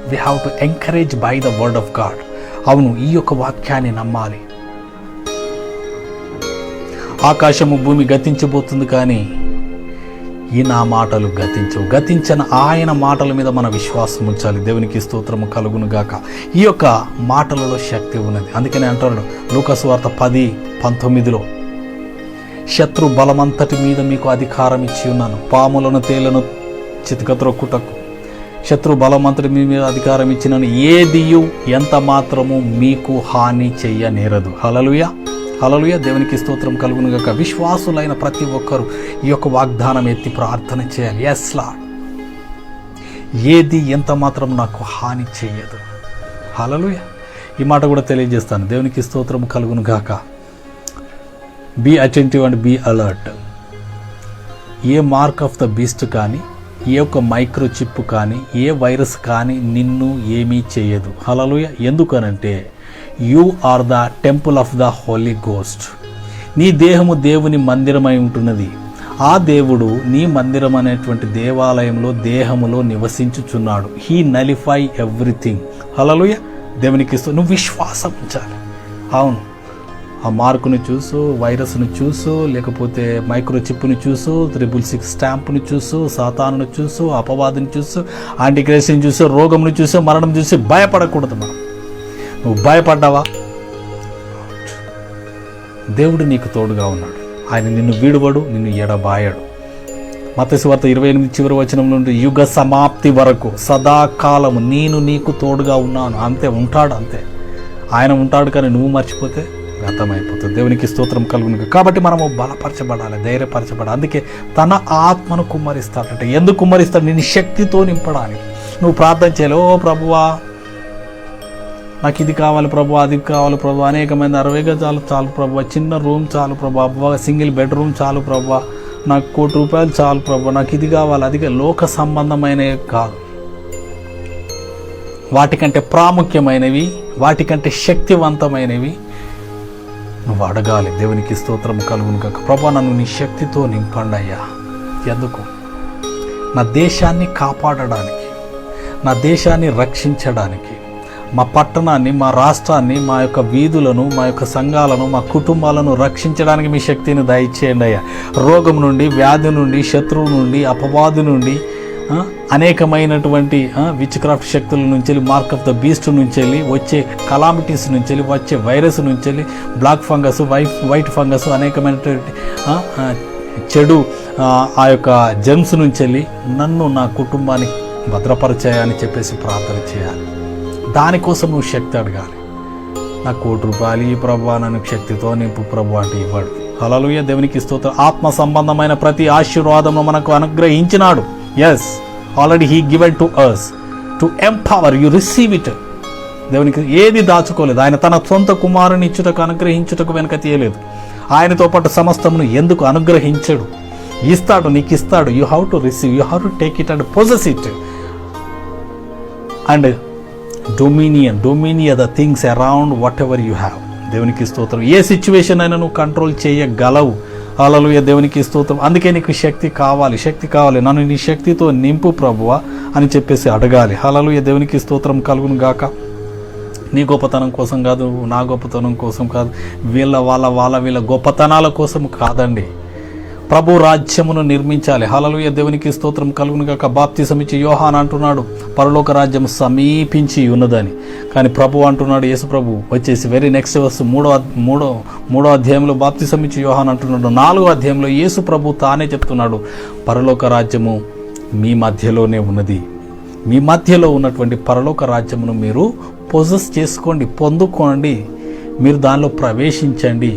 we have to encourage by the word of God. అవును, ఈ యొక్క వాక్యాన్ని నమ్మాలి. ఆకాశము భూమి గతించబోతుంది, కానీ ఈ నా మాటలు గతించవు. గతించిన ఆయన మాటల మీద మన విశ్వాసం ఉంచాలి. దేవునికి స్తోత్రము కలుగును గాక. ఈ యొక్క మాటలలో శక్తి ఉన్నది. అందుకనే అంటాడు లూకాసు వార్త 10:19, శత్రు బలమంతటి మీద మీకు అధికారం ఇచ్చి ఉన్నాను, పాములను తేళ్లను చితకత్రొక్కుటకు. శత్రు బలమంతటి మీద అధికారం ఇచ్చినను ఏదియు ఎంత మాత్రము మీకు హాని చెయ్యనేరదు. హల్లెలూయా. హల్లెలూయా. దేవునికి స్తోత్రం కలుగును గాక. విశ్వాసులైన ప్రతి ఒక్కరూ ఈ యొక్క వాగ్దానం ఎత్తి ప్రార్థన చేయాలి. ఎస్ లార్డ్, ఏది ఎంత మాత్రం నాకు హాని చెయ్యదు. హల్లెలూయా. ఈ మాట కూడా తెలియజేస్తాను. దేవునికి స్తోత్రం కలుగును గాక. Be attentive and be alert. A mark of the beast కానీ, ఏ ఒక్క మైక్రోచిప్ కానీ, ఏ వైరస్ కానీ నిన్ను ఏమీ చేయదు. హల్లెలూయా. ఎందుకనంటే you are the temple of the Holy Ghost. నీ దేహము దేవుని మందిరమై ఉంటున్నది. ఆ దేవుడు నీ మందిరం అనేటువంటి దేవాలయంలో దేహములో నివసించుచున్నాడు. He nullify everything. హల్లెలూయా. దేవునికి నువ్వు విశ్వాసం ఉంచాలి. అవును, ఆ మార్కుని చూసు, వైరస్ను చూసు, లేకపోతే మైక్రోచిప్ని చూసు, 666 స్టాంపుని చూసు, సాతానుని చూసు, అపవాదిని చూసు, యాంటీక్రైస్ట్ని చూసు, రోగంను చూసు, మరణం చూసి భయపడకూడదు. మనం నువ్వు భయపడ్డావా? దేవుడు నీకు తోడుగా ఉన్నాడు. ఆయన నిన్ను విడువడు, నిన్ను ఎడబాయడు. మత్తయి సువార్త 28 చివరి వచనం నుండి యుగ సమాప్తి వరకు సదాకాలము నేను నీకు తోడుగా ఉన్నాను. అంతే, ఉంటాడు. అంతే, ఆయన ఉంటాడు. కానీ నువ్వు మర్చిపోతే గతమైపోతుంది. దేవునికి స్తోత్రం కలుగును. కాబట్టి మనము బలపరచబడాలి, ధైర్యపరచబడాలి. అందుకే తన ఆత్మను కుమ్మరిస్తాడంటే. ఎందుకు కుమ్మరిస్తాడు? నేను శక్తితో నింపడానికి. నువ్వు ప్రార్థన చేయాలి. ఓ ప్రభువా, నాకు ఇది కావాలి ప్రభు, అది కావాలి ప్రభు, అనేకమైన 60 గజాలు చాలు ప్రభు, చిన్న రూమ్ చాలు ప్రభు, సింగిల్ బెడ్రూమ్ చాలు ప్రభు, నాకు ₹1,00,00,000 చాలు ప్రభు, నాకు ఇది కావాలి, అది లోక సంబంధమైనవి కాదు. వాటికంటే ప్రాముఖ్యమైనవి, వాటికంటే శక్తివంతమైనవి నువ్వు అడగాలి. దేవునికి స్తోత్రం కలుగును గాక. ప్రభువా, నన్ను నీ శక్తితో నింపండి అయ్యా. ఎందుకు? నా దేశాన్ని కాపాడడానికి, నా దేశాన్ని రక్షించడానికి, మా పట్టణాన్ని, మా రాష్ట్రాన్ని, మా యొక్క వీధులను, మా యొక్క సంఘాలను, మా కుటుంబాలను రక్షించడానికి మీ శక్తిని దయచేయండి అయ్యా. రోగం నుండి, వ్యాధి నుండి, శత్రువు నుండి, అపవాది నుండి, అనేకమైనటువంటి విచ్ క్రాఫ్ట్ శక్తుల నుంచి వెళ్ళి, మార్క్ ఆఫ్ ద బీస్ట్ నుంచి వెళ్ళి, వచ్చే కలామిటీస్ నుంచి వెళ్ళి, వచ్చే వైరస్ నుంచి వెళ్ళి, బ్లాక్ ఫంగస్, వైట్ ఫంగస్, అనేకమైనటువంటి చెడు ఆ యొక్క జెమ్స్ నుంచి వెళ్ళి నన్ను, నా కుటుంబాన్ని భద్రపరిచాయని చెప్పేసి ప్రార్థన చేయాలి. దానికోసం నువ్వు శక్తి అడగాలి. నాకు ₹1 ఈ ప్రభువా, నన్ను శక్తితో నింపు ప్రభు అంటే ఇవ్వడు. హల్లెలూయా. దేవునికి స్తోత్రం. ఆత్మ సంబంధమైన ప్రతి ఆశీర్వాదము మనకు అనుగ్రహించినాడు. Yes, already he given to us to empower you receive it. దేవునికి ఏది దాచుకోలేదు. ఆయన తన సొంత కుమారుని ఇచ్చుటకు, అనుగ్రహించుటకు వెనక తీయలేదు. ఆయనతో పాటు సమస్తమును ఎందుకు అనుగ్రహించడు? ఇస్తాడు, నీకు ఇస్తాడు. You have to receive, you have to take it and possess it and dominion the things around what ever you have. దేవునికి స్తోత్రం. ఏ సిచ్యువేషన్ అయినా నువ్వు కంట్రోల్ చేయగలవు. హల్లెలూయా. దేవునికి స్తోత్రం. అందుకే నీకు శక్తి కావాలి, శక్తి కావాలి. నన్ను నీ శక్తితో నింపు ప్రభువా అని చెప్పేసి అడగాలి. హల్లెలూయా. దేవునికి స్తోత్రం కలుగును గాక. నీ గొప్పతనం కోసం కాదు, నా గొప్పతనం కోసం కాదు, వీళ్ళ గొప్పతనాల కోసం కాదండి. ప్రభు రాజ్యమును నిర్మించాలి. హల్లెలూయా. దేవునికి స్తోత్రం కలుగును గాక. బాప్తిసం ఇచ్చి యోహాన్ అంటున్నాడు పరలోక రాజ్యం సమీపించి ఉన్నదని. కానీ ప్రభు అంటున్నాడు, యేసు ప్రభు వచ్చేసి వెరీ నెక్స్ట్ వర్స్ మూడో అధ్యాయంలో బాప్తిసం ఇచ్చి యోహాన్ అంటున్నాడు. 4వ అధ్యాయంలో యేసు ప్రభు తానే చెప్తున్నాడు, పరలోక రాజ్యము మీ మధ్యలోనే ఉన్నది. మీ మధ్యలో ఉన్నటువంటి పరలోక రాజ్యమును మీరు పొజెస్ చేసుకోండి, పొందుకోండి, మీరు దానిలో ప్రవేశించండి.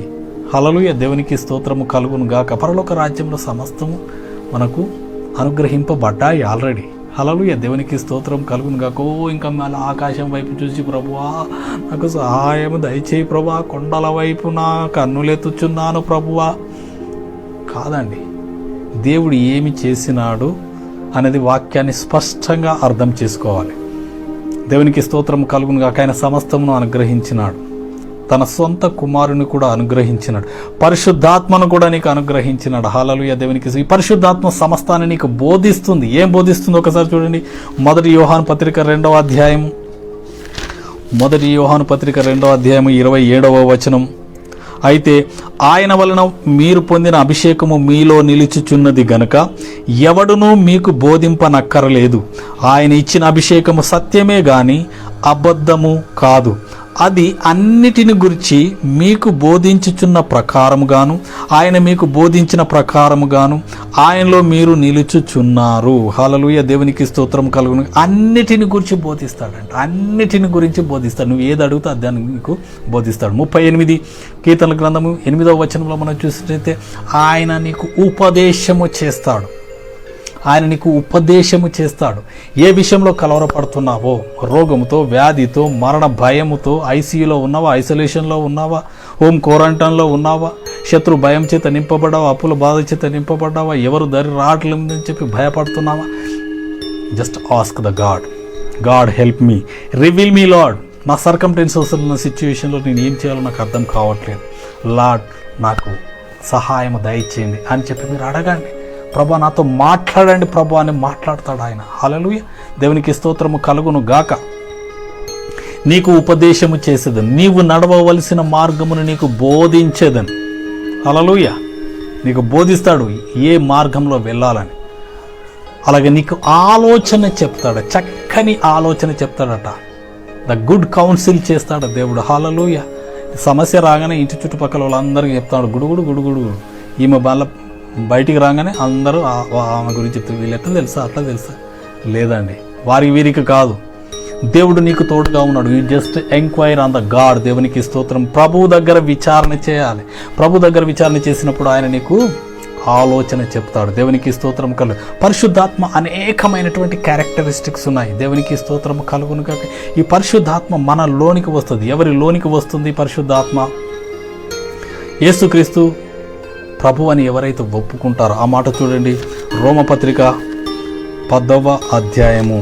హల్లెలూయా. దేవునికి స్తోత్రము కలుగును గాక. పరలోక రాజ్యంలో సమస్తము మనకు అనుగ్రహింపబడ్డాయి ఆల్రెడీ. హల్లెలూయా. దేవునికి స్తోత్రం కలుగును గాక. ఇంకా మళ్ళీ ఆకాశం వైపు చూసి ప్రభువా నాకు సహాయము దయచేయి ప్రభువా, కొండల వైపు నా కన్నులెత్తుచున్నాను ప్రభువా కాదండి. దేవుడు ఏమి చేసినాడు అనేది వాక్యాన్ని స్పష్టంగా అర్థం చేసుకోవాలి. దేవునికి స్తోత్రం కలుగును గాక. ఆయన సమస్తమును అనుగ్రహించినాడు. తన సొంత కుమారుని కూడా అనుగ్రహించినాడు. పరిశుద్ధాత్మను కూడా నీకు అనుగ్రహించినాడు. హల్లెలూయా. దేవునికి ఈ పరిశుద్ధాత్మ సమస్తాన్ని నీకు బోధిస్తుంది. ఏం బోధిస్తుందో ఒకసారి చూడండి. మొదటి యోహాను పత్రిక 2వ అధ్యాయం 27వ వచనం. అయితే ఆయన వలన మీరు పొందిన అభిషేకము మీలో నిలుచుచున్నది గనుక ఎవడునూ మీకు బోధింపనక్కరలేదు. ఆయన ఇచ్చిన అభిషేకము సత్యమే గాని అబద్ధము కాదు. అది అన్నిటిని గురించి మీకు బోధించుచున్న ప్రకారముగాను, ఆయన మీకు బోధించిన ప్రకారముగాను ఆయనలో మీరు నిలుచుచున్నారు. హల్లెలూయా. దేవునికి స్తోత్రం కలుగును. అన్నిటిని గురించి బోధిస్తాడంట. అన్నిటిని గురించి బోధిస్తాడు. నువ్వు ఏది అడుగుతా దాన్ని నీకు బోధిస్తాడు. 38 కీర్తనల గ్రంథము 8వ వచనంలో మనం చూసినట్లయితే ఆయన నీకు ఉపదేశము చేస్తాడు. ఆయన నీకు ఉపదేశము చేస్తాడు. ఏ విషయంలో కలవరపడుతున్నావో, రోగముతో, వ్యాధితో, మరణ భయముతో, ఐసీయూలో ఉన్నావా, ఐసోలేషన్లో ఉన్నావా, హోమ్ క్వారంటైన్లో ఉన్నావా, శత్రు భయం చేత నింపబడ్డావా, అప్పుల బాధ చేత నింపబడ్డావా, ఎవరు దరి రావట్లేదని చెప్పి భయపడుతున్నావా, just ask the God help me, reveal me Lord. నా సర్కమ్టెన్సెస్ ఉన్న సిచ్యువేషన్లో నేను ఏం చేయాలో నాకు అర్థం కావట్లేదు, లార్డ్ నాకు సహాయం దయచేయండి అని చెప్పి మీరు అడగండి. ప్రభా నాతో మాట్లాడండి ప్రభా అని మాట్లాడతాడు ఆయన. హల్లెలూయా. దేవునికి స్తోత్రము కలుగును గాక. నీకు ఉపదేశము చేసేదని, నీవు నడవవలసిన మార్గమును నీకు బోధించేదని. హల్లెలూయా. నీకు బోధిస్తాడు ఏ మార్గంలో వెళ్ళాలని. అలాగే నీకు ఆలోచన చెప్తాడు, చక్కని ఆలోచన చెప్తాడట. ద గుడ్ కౌన్సిల్ చేస్తాడు దేవుడు. హల్లెలూయా. సమస్య రాగానే ఇంటి చుట్టుపక్కల వాళ్ళందరికీ చెప్తాడు గుడుగుడు. ఈమె బయటికి రాగానే అందరూ ఆమె గురించి చెప్తారు. వీళ్ళు ఎట్లా తెలుసా, అట్లా తెలుసా? లేదండి, వీరికి కాదు. దేవుడు నీకు తోడుగా ఉన్నాడు. You just enquire on the God. దేవునికి స్తోత్రం. ప్రభువు దగ్గర విచారణ చేయాలి. ప్రభు దగ్గర విచారణ చేసినప్పుడు ఆయన నీకు ఆలోచన చెప్తాడు. దేవునికి స్తోత్రం కలుగు. పరిశుద్ధాత్మ అనేకమైనటువంటి క్యారెక్టరిస్టిక్స్ ఉన్నాయి. దేవునికి స్తోత్రం కలుగును కాక. ఈ పరిశుద్ధాత్మ మన లోనికి వస్తుంది. ఎవరి లోనికి వస్తుంది పరిశుద్ధాత్మ? యేసుక్రీస్తు ప్రభు అని ఎవరైతే ఒప్పుకుంటారో, ఆ మాట చూడండి. రోమపత్రిక 10వ అధ్యాయము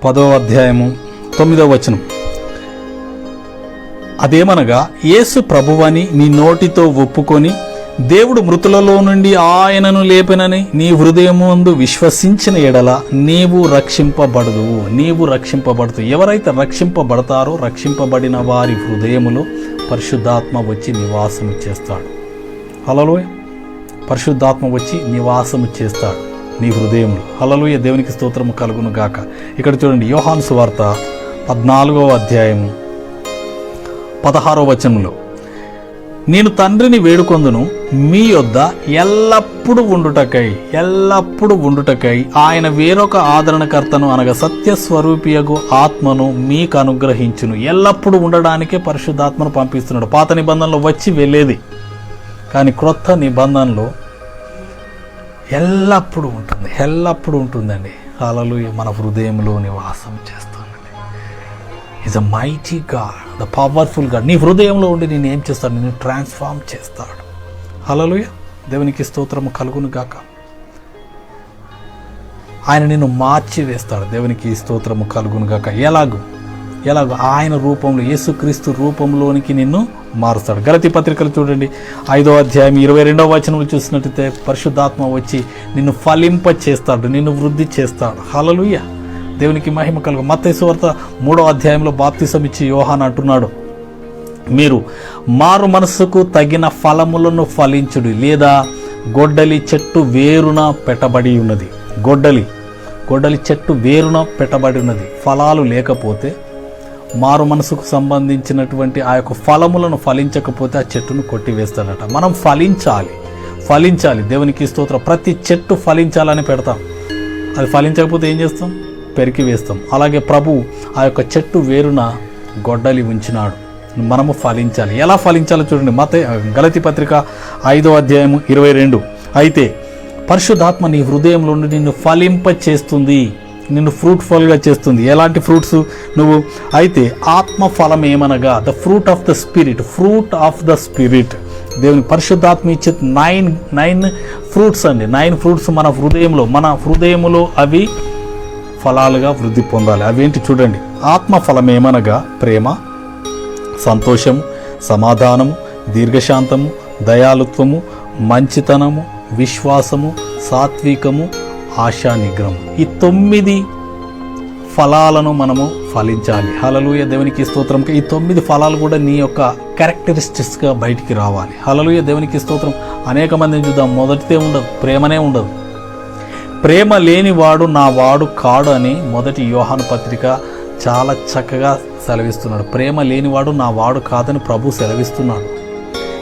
9వ వచనం. అదేమనగా, యేసు ప్రభువని నీ నోటితో ఒప్పుకొని దేవుడు మృతులలో నుండి ఆయనను లేపెనని నీ హృదయమందు విశ్వసించిన ఎడల నీవు రక్షింపబడదు. ఎవరైతే రక్షింపబడతారో రక్షింపబడిన వారి హృదయములో పరిశుద్ధాత్మ వచ్చి నివాసము చేస్తాడు. హల్లెలూయా. పరిశుద్ధాత్మ వచ్చి నివాసము చేస్తాడు నీ హృదయంలో. హల్లెలూయా. దేవునికి స్తోత్రము కలుగును గాక. ఇక్కడ చూడండి, యోహాను సువార్త 14వ అధ్యాయము 16వ వచనంలో, నేను తండ్రిని వేడుకొందును మీ యొద్ద ఎల్లప్పుడూ ఉండుటకై ఆయన వేరొక ఆదరణకర్తను అనగా సత్యస్వరూపియగు ఆత్మను మీకు అనుగ్రహించును. ఎల్లప్పుడూ ఉండడానికే పరిశుద్ధాత్మను పంపిస్తున్నాడు. పాత నిబంధనలో వచ్చి వెళ్ళేది, కానీ క్రొత్త నిబంధనలో ఎల్లప్పుడూ ఉంటుందండి. హల్లెలూయా. మన హృదయంలో నివాసం చేస్తానండి. Is a mighty God, the powerful God. నీ హృదయంలో ఉండి నేను ఏం చేస్తాడు? నిన్ను ట్రాన్స్ఫార్మ్ చేస్తాడు. హల్లెలూయా. దేవునికి స్తోత్రము కలుగును గాక. ఆయన నిన్ను మార్చి వేస్తాడు. దేవునికి స్తోత్రము కలుగును గాక. ఎలాగో ఆయన రూపంలో, యేసుక్రీస్తు రూపంలోనికి నిన్ను మారుస్తాడు. గలతీ పత్రికలు చూడండి, 5వ అధ్యాయం 22వ వచనంలో చూసినట్టయితే పరిశుద్ధాత్మ వచ్చి నిన్ను ఫలింప చేస్తాడు, నిన్ను వృద్ధి చేస్తాడు. హల్లెలూయా. దేవునికి మహిమ కలుగు. మత్తయి సువార్త 3వ అధ్యాయంలో బాప్తిసం ఇచ్చి యోహాను అంటున్నాడు, మీరు మారు మనస్సుకు తగిన ఫలములను ఫలించుడు, లేదా గొడ్డలి చెట్టు వేరున పెట్టబడి ఉన్నది. గొడ్డలి చెట్టు వేరున పెట్టబడి ఉన్నది. ఫలాలు లేకపోతే, మారు మనసుకు సంబంధించినటువంటి ఆ యొక్క ఫలములను ఫలించకపోతే ఆ చెట్టును కొట్టివేస్తాడట. మనం ఫలించాలి. దేవునికి స్తోత్రం. ప్రతి చెట్టు ఫలించాలని పెడతాం, అది ఫలించకపోతే ఏం చేస్తాం? పెరికి వేస్తాం. అలాగే ప్రభు ఆ యొక్క చెట్టు వేరున గొడ్డలి ఉంచినాడు. మనము ఫలించాలి. ఎలా ఫలించాలో చూడండి, గలతీ పత్రిక 5వ అధ్యాయము 22. అయితే పరిశుద్ధాత్మ నీ హృదయంలో నుండి నిన్ను ఫలింప చేస్తుంది, నిన్ను ఫ్రూట్ఫుల్గా చేస్తుంది. ఎలాంటి ఫ్రూట్స్? అయితే ఆత్మ ఫలం ఏమనగా the fruit of the spirit. దేవుని పరిశుద్ధాత్మ ఇచ్చే 9 ఫ్రూట్స్ అండి. 9 ఫ్రూట్స్ మన హృదయములో అవి ఫలాలుగా వృద్ధి పొందాలి. అవేంటి చూడండి. ఆత్మ ఫలం ఏమనగా ప్రేమ, సంతోషము, సమాధానము, దీర్ఘశాంతము, దయాళుత్వము, మంచితనము, విశ్వాసము, సాత్వికము, ఆశా నిగ్రహము. ఈ 9 ఫలాలను మనము ఫలించాలి. హల్లెలూయా. దేవునికి స్తోత్రం. ఈ 9 ఫలాలు కూడా నీ యొక్క క్యారెక్టరిస్టిక్స్గా బయటికి రావాలి. హల్లెలూయా. దేవునికి స్తోత్రం. అనేక మందిని చూద్దాం, మొదటిదే ఉండదు, ప్రేమనే ఉండదు. ప్రేమ లేనివాడు నా వాడు కాడు అని మొదటి యోహాను పత్రిక చాలా చక్కగా సెలవిస్తున్నాడు. ప్రేమ లేనివాడు నా వాడు కాదని ప్రభు సెలవిస్తున్నాడు.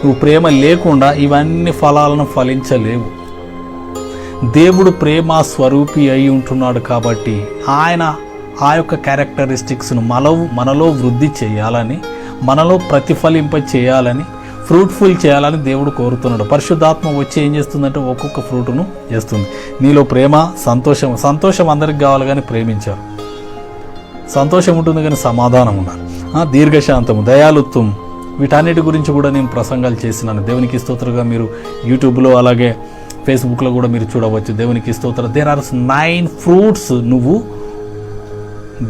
నువ్వు ప్రేమ లేకుండా ఇవన్నీ ఫలాలను ఫలించలేవు. దేవుడు ప్రేమ స్వరూపి అయి ఉంటున్నాడు కాబట్టి ఆయన ఆ యొక్క క్యారెక్టరిస్టిక్స్ను మనలో వృద్ధి చేయాలని, మనలో ప్రతిఫలింప చేయాలని, ఫ్రూట్ఫుల్ చేయాలని దేవుడు కోరుతున్నాడు. పరిశుద్ధాత్మ వచ్చి ఏం చేస్తుందంటే ఒక్కొక్క ఫ్రూట్ను చేస్తుంది. నీలో ప్రేమ, సంతోషం అందరికి కావాలి కానీ ప్రేమించారు. సంతోషం ఉంటుంది కానీ సమాధానం ఉండాలి. దీర్ఘశాంతము, దయాళుత్వం, వీటన్నిటి గురించి కూడా నేను ప్రసంగాలు చేసినాను. దేవునికి స్తోత్రంగా మీరు యూట్యూబ్లో అలాగే ఫేస్బుక్లో కూడా మీరు చూడవచ్చు. దేవునికి స్తోత్రం. దేర్ ఆర్ 9 ఫ్రూట్స్ నువ్వు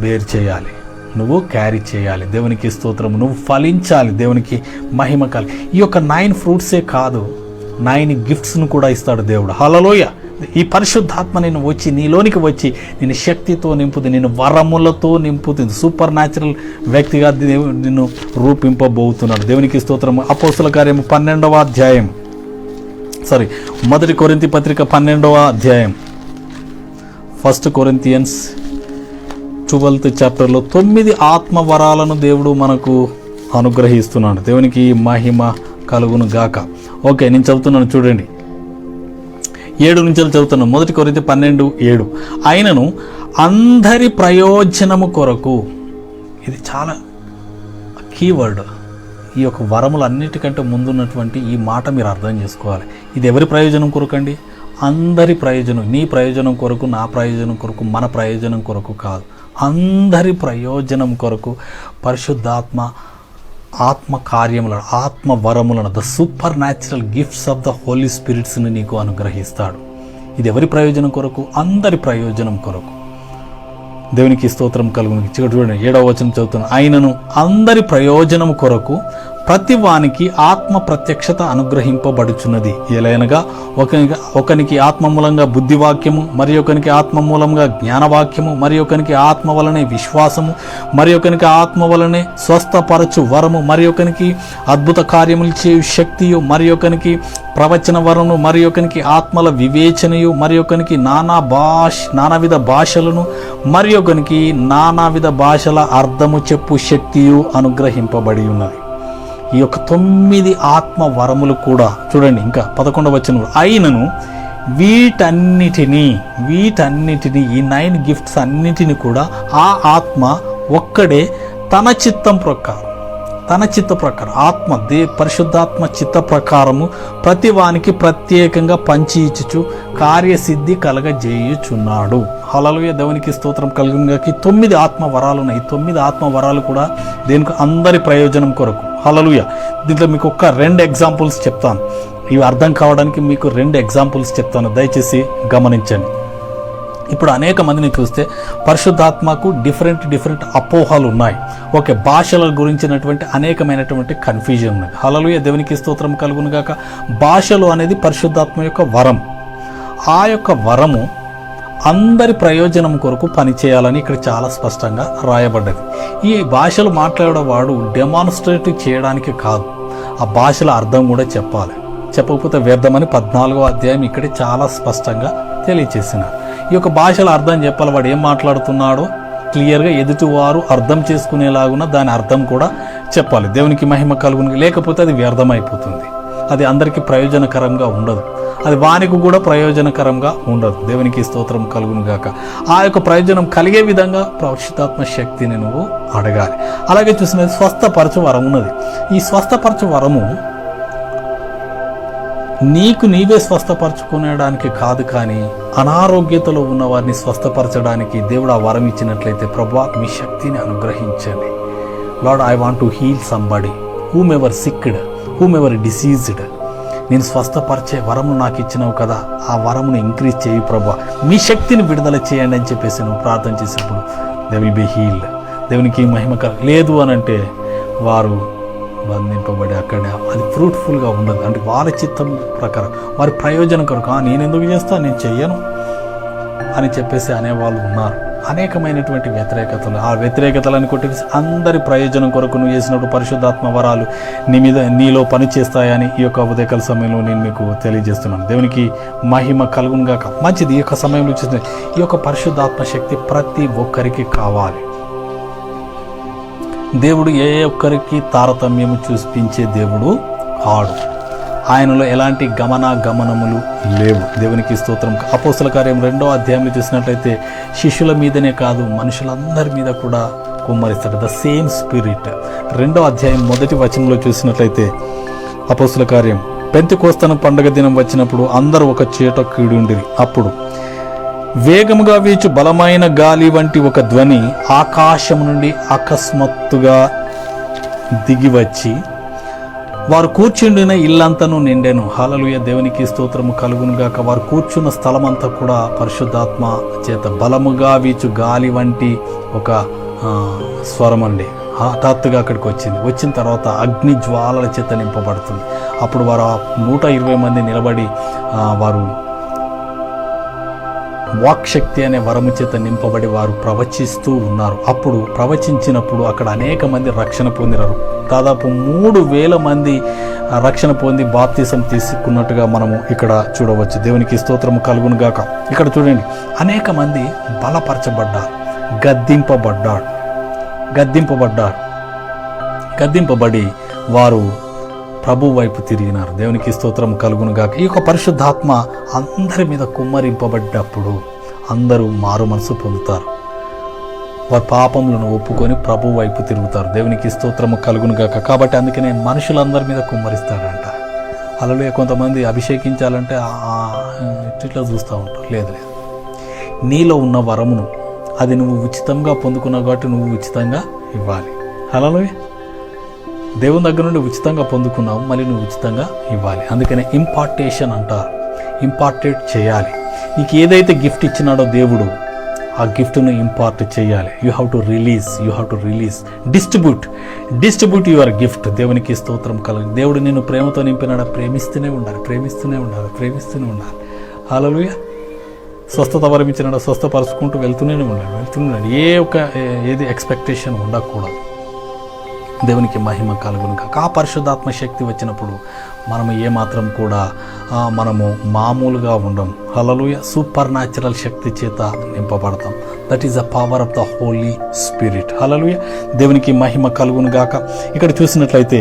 బేర్ చేయాలి, నువ్వు క్యారీ చేయాలి. దేవునికి స్తోత్రం. నువ్వు ఫలించాలి. దేవునికి మహిమ కాలి. ఈ యొక్క 9 ఫ్రూట్సే కాదు, 9 గిఫ్ట్స్ను కూడా ఇస్తాడు దేవుడు. హల్లెలూయా. ఈ పరిశుద్ధాత్మ నీలోనికి వచ్చి నేను శక్తితో నింపుతుంది, నేను వరములతో నింపుతుంది. సూపర్ న్యాచురల్ వ్యక్తిగా నిన్ను రూపింపబోతున్నాడు. దేవునికి స్తోత్రం. అపోస్తుల కార్యము 12వ అధ్యాయం, మొదటి కొరింథీ పత్రిక 12వ అధ్యాయం, 1 కొరింథియన్స్ 12th చాప్టర్లో 9 ఆత్మవరాలను దేవుడు మనకు అనుగ్రహిస్తున్నాడు. దేవునికి మహిమ కలుగును గాక. ఓకే, నేను చదువుతున్నాను చూడండి. 7 నుంచి చదువుతున్నాను. 1 కొరింథీ 12:7. ఆయనను అందరి ప్రయోజనము కొరకు, ఇది చాలా కీవర్డ్. ఈ యొక్క వరములన్నిటికంటే ముందున్నటువంటి ఈ మాట మీరు అర్థం చేసుకోవాలి. ఇది ఎవరి ప్రయోజనం కొరకు అండి? అందరి ప్రయోజనం. నీ ప్రయోజనం కొరకు, నా ప్రయోజనం కొరకు, మన ప్రయోజనం కొరకు కాదు, అందరి ప్రయోజనం కొరకు పరిశుద్ధాత్మ ఆత్మ కార్యములను, ఆత్మ వరములను, the supernatural gifts of the Holy స్పిరిట్స్ని నీకు అనుగ్రహిస్తాడు. ఇది ఎవరి ప్రయోజనం కొరకు? అందరి ప్రయోజనం కొరకు. దేవునికి స్తోత్రం కలుగును. చూడండి 7వ వచనం చదువుతున్నాను. ఆయనను అందరి ప్రయోజనం కొరకు ప్రతి వానికి ఆత్మ ప్రత్యక్షత అనుగ్రహింపబడుచున్నది. ఎలయనగా ఒకనికి ఆత్మ మూలంగా బుద్ధివాక్యము, మరి ఒకనికి ఆత్మ మూలంగా జ్ఞానవాక్యము, మరి ఒకనికి ఆత్మ వలనే విశ్వాసము, మరి ఒకనికి ఆత్మ వలనే స్వస్థపరచు వరము, మరి ఒకనికి అద్భుత కార్యములు చేయు శక్తియు, మరి ఒకనికి ప్రవచన వరము, మరి ఒకనికి ఆత్మల వివేచనయు, మరి ఒకనికి నానావిధ భాషలను, మరి ఒకనికి నానావిధ భాషల అర్థము చెప్పు శక్తియు అనుగ్రహింపబడి ఉన్నది. ఈ యొక్క 9 ఆత్మ వరములు కూడా చూడండి. ఇంకా 11వ వచనం, అయినను వీటన్నిటినీ ఈ 9 గిఫ్ట్స్ అన్నిటిని కూడా ఆ ఆత్మ ఒక్కడే తన చిత్త ప్రకారం పరిశుద్ధాత్మ చిత్త ప్రకారము ప్రతి వానికి ప్రత్యేకంగా పంచి ఇచ్చుచు కార్యసిద్ధి కలగజేయుచున్నాడు. హల్లెలూయా, దేవునికి స్తోత్రం కలుగునుగాక. 9 ఆత్మ వరాలు ఉన్నాయి. 9 ఆత్మ వరాలు కూడా దేనికి? అందరి ప్రయోజనం కొరకు. హల్లెలూయా. దీంట్లో మీకు ఒక 2 ఎగ్జాంపుల్స్ చెప్తాను. ఇవి అర్థం కావడానికి మీకు 2 ఎగ్జాంపుల్స్ చెప్తాను, దయచేసి గమనించండి. ఇప్పుడు అనేక మందిని చూస్తే పరిశుద్ధాత్మకు డిఫరెంట్ అపోహలు ఉన్నాయి. ఓకే, భాషల గురించినటువంటి అనేకమైనటువంటి కన్ఫ్యూజన్ ఉన్నది. హల్లెలూయా, దేవునికి స్తోత్రం కలుగును గాక. భాషలు అనేది పరిశుద్ధాత్మ యొక్క వరం. ఆ యొక్క వరము అందరి ప్రయోజనం కొరకు పనిచేయాలని ఇక్కడ చాలా స్పష్టంగా రాయబడ్డది. ఈ భాషలు మాట్లాడేవాడు డెమాన్స్ట్రేట్ చేయడానికి కాదు, ఆ భాషల అర్థం కూడా చెప్పాలి. చెప్పకపోతే వ్యర్థమని 14వ అధ్యాయం ఇక్కడ చాలా స్పష్టంగా తెలియచేసినారు. ఈ యొక్క భాషల అర్థం చెప్పాలి. వాడు ఏం మాట్లాడుతున్నాడో క్లియర్గా ఎదుటివారు అర్థం చేసుకునేలాగున దాని అర్థం కూడా చెప్పాలి. దేవునికి మహిమ కలుగును. లేకపోతే అది వ్యర్థమైపోతుంది, అది అందరికీ ప్రయోజనకరంగా ఉండదు, అది వానికి కూడా ప్రయోజనకరంగా ఉండదు. దేవునికి స్తోత్రం కలుగును గాక. ఆ యొక్క ప్రయోజనం కలిగే విధంగా పరిశుద్ధాత్మ శక్తిని నువ్వు అడగాలి. అలాగే చూసినది స్వస్థపరచు వరం ఉన్నది. ఈ స్వస్థపరచు వరము నీకు నీవే స్వస్థపరచుకునేడానికి కాదు, కానీ అనారోగ్యతలో ఉన్న వారిని స్వస్థపరచడానికి దేవుడు ఆ వరం ఇచ్చినట్లయితే, ప్రభువా మీ శక్తిని అనుగ్రహించండి. Lord, I want to heal somebody whomever sicked, whomever diseased. నేను స్వస్థపరిచే వరము నాకు ఇచ్చినావు కదా, ఆ వరమును ఇంక్రీజ్ చేయి ప్రభువా, మీ శక్తిని విడుదల చేయండి అని చెప్పేసి నువ్వు ప్రార్థన చేసినప్పుడు దే విల్ బి హీల్డ్. దేవునికి మహిమ లేదు అని అంటే వారు బంధింపబడి అక్కడే అది ఫ్రూట్ఫుల్గా ఉండదు. అంటే వారి చిత్తం ప్రకారం వారి ప్రయోజనం కొరకు నేను ఎందుకు చేస్తాను, నేను చెయ్యను అని చెప్పేసి అనేవాళ్ళు ఉన్నారు. అనేకమైనటువంటి వ్యతిరేకతలు, ఆ వ్యతిరేకతలను కొట్టేసి అందరి ప్రయోజనం కొరకు నువ్వు చేసినప్పుడు పరిశుద్ధాత్మ వరాలు నీలో పనిచేస్తాయని ఈ యొక్క ఉదయకాల సమయంలో నేను మీకు తెలియజేస్తున్నాను. దేవునికి మహిమ కలుగును గాక. మంచిది. ఈ యొక్క సమయంలో చూసిన ఈ యొక్క పరిశుద్ధాత్మ శక్తి ప్రతి ఒక్కరికి కావాలి. దేవుడు ఏ ఒక్కరికి తారతమ్యము చూపించే దేవుడు కాడు. ఆయనలో ఎలాంటి గమనములు లేవు. దేవునికి స్తోత్రం. అపోస్తల కార్యం 2వ అధ్యాయంలో చూసినట్లయితే శిష్యుల మీదనే కాదు మనుషులందరి మీద కూడా కుమ్మరిస్తాడు. The same spirit. 2వ అధ్యాయం 1వ వచనంలో చూసినట్లయితే అపోస్తల కార్యం, పెంతెకోస్తు పండుగ దినం వచ్చినప్పుడు అందరూ ఒక చోట కూడి ఉండిరి. అప్పుడు వేగముగా వీచు బలమైన గాలి వంటి ఒక ధ్వని ఆకాశం నుండి అకస్మాత్తుగా దిగివచ్చి వారు కూర్చుండిన ఇల్లంతను నిండెను. హల్లెలూయా, దేవునికి స్తోత్రము కలుగును గాక. వారు కూర్చున్న స్థలమంతా కూడా పరిశుద్ధాత్మ చేత బలముగా వీచు గాలి వంటి ఒక స్వరం అండి హఠాత్తుగా అక్కడికి వచ్చిన తర్వాత అగ్ని జ్వాలల చేత నింపబడుతుంది. అప్పుడు వారు 120 మంది నిలబడి వారు వాక్శక్తి అనే వరము చేత నింపబడి వారు ప్రవచిస్తూ ఉన్నారు. అప్పుడు ప్రవచించినప్పుడు అక్కడ అనేక మంది రక్షణ పొందినారు. దాదాపు 3000 మంది రక్షణ పొంది బాప్తిసం తీసుకున్నట్టుగా మనము ఇక్కడ చూడవచ్చు. దేవునికి స్తోత్రము కలుగును గాక. ఇక్కడ చూడండి, అనేక మంది బలపరచబడ్డారు, గద్దింపబడి వారు ప్రభు వైపు తిరిగినారు. దేవునికి స్తోత్రం కలుగును గాక. ఈ యొక్క పరిశుద్ధాత్మ అందరి మీద కుమ్మరింపబడ్డప్పుడు అందరూ మారు మనసు పొందుతారు. వారి పాపములను ఒప్పుకొని ప్రభు వైపు తిరుగుతారు. దేవునికి స్తోత్రము కలుగును గాక. కాబట్టి అందుకనే మనుషులందరి మీద కుమ్మరిస్తాడంట. అలాగే కొంతమంది అభిషేకించాలంటే ఇట్లా చూస్తూ ఉంటారు. లేదు, నీలో ఉన్న వరమును అది నువ్వు ఉచితంగా పొందుకున్నావు కాబట్టి నువ్వు ఉచితంగా ఇవ్వాలి. అలాగే దేవుని దగ్గర నుండి ఉచితంగా పొందుకున్నావు, మళ్ళీ నువ్వు ఉచితంగా ఇవ్వాలి. అందుకనే ఇంపార్టేషన్ అంటారు. ఇంపార్టేట్ చేయాలి. నీకు ఏదైతే గిఫ్ట్ ఇచ్చినాడో దేవుడు, ఆ గిఫ్ట్ను ఇంపార్ట్ చేయాలి. You have to release distribute your gift. దేవునికి స్తోత్రం కలుగు. దేవుడు నిన్ను ప్రేమతో నింపినాడా? ప్రేమిస్తూనే ఉండాలి. హల్లెలూయా. స్వస్థత వరమించినాడా? స్వస్థపరుచుకుంటూ వెళ్తూనే ఉండాలి. ఏది ఎక్స్పెక్టేషన్ ఉండకూడదు. దేవునికి మహిమ కలుగును కాక. ఆ పరిశుద్ధాత్మ శక్తి వచ్చినప్పుడు మనము ఏమాత్రం కూడా మనము మామూలుగా ఉండం. హల్లెలూయా. సూపర్ న్యాచురల్ శక్తి చేత నింపబడతాం. That is the power of the Holi spirit. Hallelujah. దేవునికి మహిమ కలుగును గాక. ఇక్కడ చూసినట్లయితే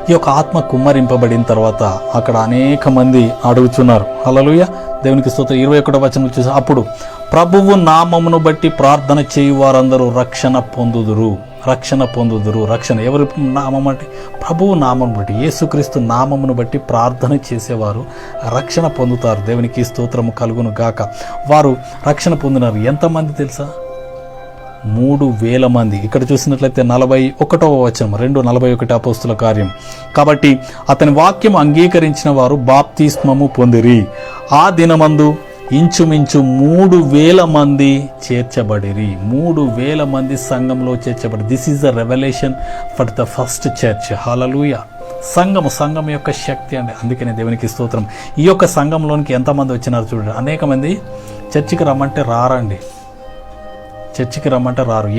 ఈ యొక్క ఆత్మ కుమ్మరింపబడిన తర్వాత అక్కడ అనేక మంది అడుగుతున్నారు. హల్లెలూయా. దేవునికి స్తోత్రం. 21వ వచనం చూసి, అప్పుడు ప్రభువు నామమును బట్టి ప్రార్థన చేయు వారందరూ రక్షణ పొందుదురు. రక్షణ ఎవరి నామం అంటే? ప్రభువు నామం బట్టి, యేసుక్రీస్తు నామమును బట్టి ప్రార్థన చేసేవారు రక్షణ పొందుతారు. దేవునికి స్తోత్రము కలుగును గాక. వారు రక్షణ పొందినారు. ఎంతమంది తెలుసా? 3,000 మంది. ఇక్కడ చూసినట్లయితే 41వ వచనం, 2:41 అపోస్తుల కార్యం. కాబట్టి అతని వాక్యం అంగీకరించిన వారు బాప్తిస్మము పొందిరి. ఆ దినమందు ఇంచుమించు 3,000 మంది చేర్చబడిరి. 3,000 మంది సంఘంలో చేర్చబడి. This is the revolution for the first church. Hallelujah. సంఘం యొక్క శక్తి అండి. అందుకనే దేవునికి స్తోత్రం. ఈ యొక్క సంఘంలోనికి ఎంతమంది వచ్చినారు చూడండి. అనేక మంది చర్చికి రమ్మంటే రారండి.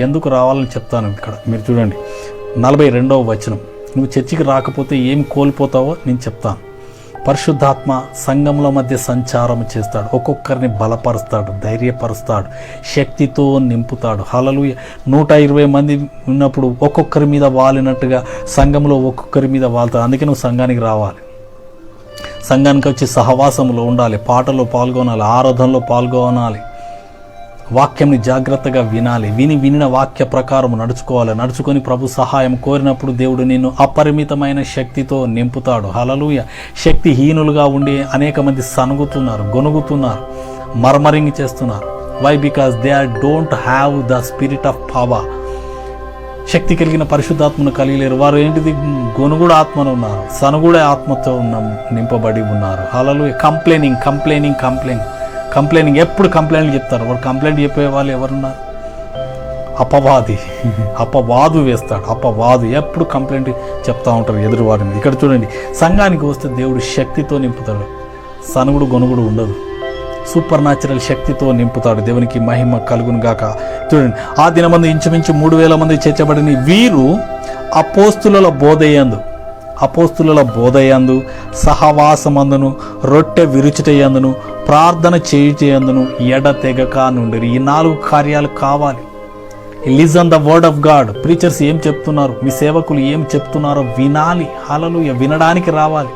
ఎందుకు రావాలని చెప్తాను. ఇక్కడ మీరు చూడండి 42వ వచనం. నువ్వు చర్చికి రాకపోతే ఏం కోల్పోతావో నేను చెప్తాను. పరిశుద్ధాత్మ సంఘంలో మధ్య సంచారం చేస్తాడు. ఒక్కొక్కరిని బలపరుస్తాడు, ధైర్యపరుస్తాడు, శక్తితో నింపుతాడు. హల్లెలూయా. 120 మంది ఉన్నప్పుడు ఒక్కొక్కరి మీద వాలినట్టుగా సంఘంలో ఒక్కొక్కరి మీద వాళ్తాడు. అందుకే నువ్వు సంఘానికి రావాలి. సంఘానికి వచ్చి సహవాసంలో ఉండాలి, పాటలో పాల్గొనాలి, ఆరాధనలో పాల్గొనాలి, వాక్యంని జాగ్రత్తగా వినాలి, వినిన వాక్య ప్రకారం నడుచుకోవాలి. నడుచుకొని ప్రభు సహాయం కోరినప్పుడు దేవుడు నిన్ను అపరిమితమైన శక్తితో నింపుతాడు. హల్లెలూయా. శక్తిహీనులుగా ఉండి అనేక మంది సనుగుతున్నారు, గొనుగుతున్నారు, మర్మరింగ్ చేస్తున్నారు. Why? Because they don't have the spirit of power. శక్తి కలిగిన పరిశుద్ధాత్మను కలిగలేరు. వారు ఏంటిది? గొనుగుడు ఆత్మను ఉన్నారు, సనుగుడే ఆత్మతో నింపబడి ఉన్నారు. హల్లెలూయా. కంప్లైనింగ్ ఎప్పుడు కంప్లైంట్లు చెప్తారు. వాడు కంప్లైంట్ చెప్పే వాళ్ళు ఎవరున్నారు? అపవాదు వేస్తాడు. ఎప్పుడు కంప్లైంట్ చెప్తా ఉంటారు ఎదురువారిని. ఇక్కడ చూడండి, సంఘానికి వస్తే దేవుడు శక్తితో నింపుతాడు. సనుగుడు గొనుగుడు ఉండదు. సూపర్ న్యాచురల్ శక్తితో నింపుతాడు. దేవునికి మహిమ కలుగును గాక. చూడండి, ఆ దినమందు ఇంచుమించు 3,000 మంది చేర్చబడిన వీరు అపోస్తుల బోధయందు సహవాసమందును రొట్టె విరుచుటయందును ప్రార్థన చేయుటయందును ఎడతెగక నుండిరి. ఈ 4 కార్యాలు కావాలి. Listen the word of God. Preachers ఏం చెప్తున్నారు, మీ సేవకులు ఏం చెప్తున్నారో వినాలి. హల్లెలూయా. వినడానికి రావాలి.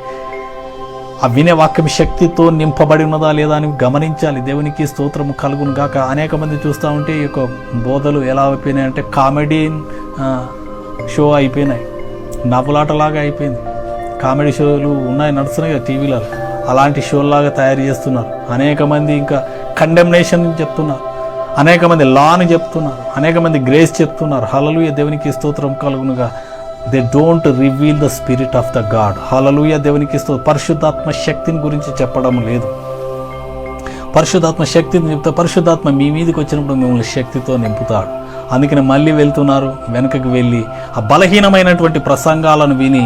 ఆ వినే వాక్యం శక్తితో నింపబడి ఉన్నదా లేదా అని గమనించాలి. దేవునికి స్తోత్రము కలుగును గాక. అనేక మంది చూస్తూ ఉంటే ఈ యొక్క బోధలు ఎలా అయిపోయినాయి అంటే కామెడీ షో అయిపోయినాయి, నవ్వులాటలాగా అయిపోయింది. కామెడీ షోలు ఉన్నాయి, నడుస్తున్నాయి కదా టీవీలో, అలాంటి షోల్లాగా తయారు చేస్తున్నారు. అనేక మంది ఇంకా కండెమ్నేషన్ చెప్తున్నారు, అనేక మంది లాని చెప్తున్నారు, అనేక మంది గ్రేస్ చెప్తున్నారు. హల్లెలూయా. దేవునికి స్తోత్రం కలుగునుగా. They don't reveal the spirit of the God. హల్లెలూయా. దేవునికి పరిశుద్ధాత్మ శక్తిని గురించి చెప్పడం లేదు. పరిశుద్ధాత్మ శక్తిని చెప్తే పరిశుద్ధాత్మ మీ మీదకి వచ్చినప్పుడు మిమ్మల్ని శక్తితో నింపుతాడు. అందుకని మళ్ళీ వెళ్తున్నారు, వెనుకకి వెళ్ళి ఆ బలహీనమైనటువంటి ప్రసంగాలను విని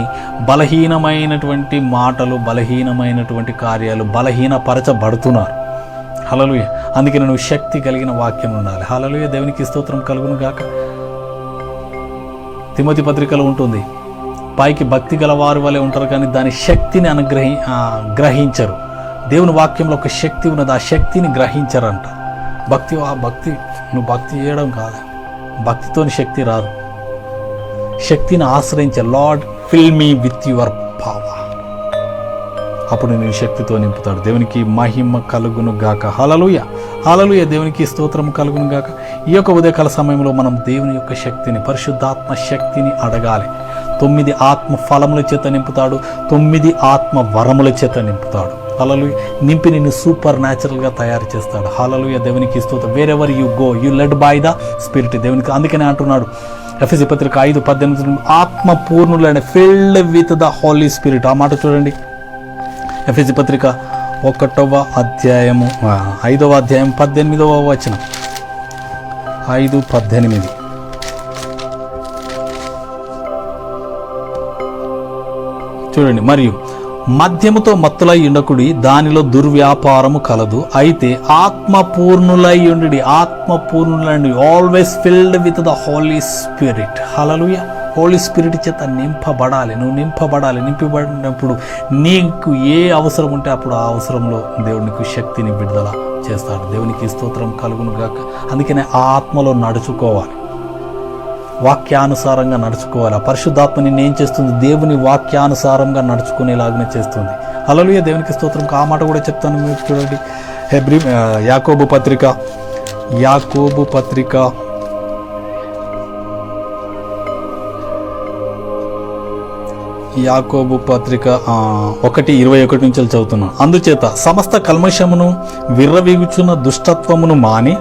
బలహీనమైనటువంటి మాటలు, బలహీనమైనటువంటి కార్యాలు బలహీనపరచబడుతున్నారు. హల్లెలూయా. అందుకని నువ్వు శక్తి కలిగిన వాక్యం ఉండాలి. హల్లెలూయా. దేవునికి స్తోత్రం కలుగును గాక. తిమోతి పత్రికలో ఉంటుంది, పైకి భక్తి గల వారి వలె ఉంటారు కానీ దాని శక్తిని గ్రహించరు. దేవుని వాక్యంలో ఒక శక్తి ఉన్నది, ఆ శక్తిని గ్రహించరంట. భక్తి నువ్వు భక్తి చేయడం కాదు, భక్తితోని శక్తి రాదు. శక్తిని ఆశ్రయించే. Lord fill me with your power. అప్పుడు నేను శక్తితో నింపుతాడు. దేవునికి మహిమ కలుగును గాక. హల్లెలూయా. హల్లెలూయా. దేవునికి స్తోత్రం కలుగును గాక. ఈ యొక్క ఉదయకాల సమయంలో మనం దేవుని యొక్క శక్తిని, పరిశుద్ధాత్మ శక్తిని అడగాలి. 9 ఆత్మ ఫలముల చేత నింపుతాడు, 9 ఆత్మ వరముల చేత నింపుతాడు. హల్లెలూయా. నింపి నిన్ను సూపర్ న్యాచురల్గా తయారు చేస్తాడు. హల్లెలూయా. దేవునికి స్తోత్రం. Where ever you go you led by the spirit. దేవునికి అందుకనే అంటున్నాడు ఎఫెసీ పత్రిక 5:18, ఆత్మ పూర్ణులైన filled with the Holi spirit. ఆ మాట చూడండి. ఎఫెసీ పత్రిక 5వ అధ్యాయం 18వ వచనం. 5:18 చూడండి. మరియు మద్యముతో మత్తులై ఉండకుడి, దానిలో దుర్వ్యాపారము కలదు, అయితే ఆత్మపూర్ణులై ఉండి. ఆత్మపూర్ణులండి, always filled with the Holi spirit. హల్లెలూయా. హోలీ స్పిరిట్ చేత నింపబడాలి. నువ్వు నింపబడాలి. నింపబడినప్పుడు నీకు ఏ అవసరం ఉంటే అప్పుడు ఆ అవసరంలో దేవుడు నీకు శక్తిని విడుదల చేస్తాడు. దేవునికి స్తోత్రం కలుగును గాక. అందుకనే ఆ ఆత్మలో నడుచుకోవాలి, వాక్యానుసారంగా నడుచుకోవాలి. ఆ పరిశుద్ధాత్మ నిన్ను ఏం చేస్తుంది? దేవుని వాక్యానుసారంగా నడుచుకునేలాగానే చేస్తుంది. హల్లెలూయా. దేవునికి స్తోత్రం. ఆ మాట కూడా చెప్తాను మీరు చూడండి. యాకోబు పత్రిక 1:21 నుంచి చదువుతున్నాను. అందుచేత సమస్త కల్మషమును విర్రవీగుచున్న దుష్టత్వమును మాని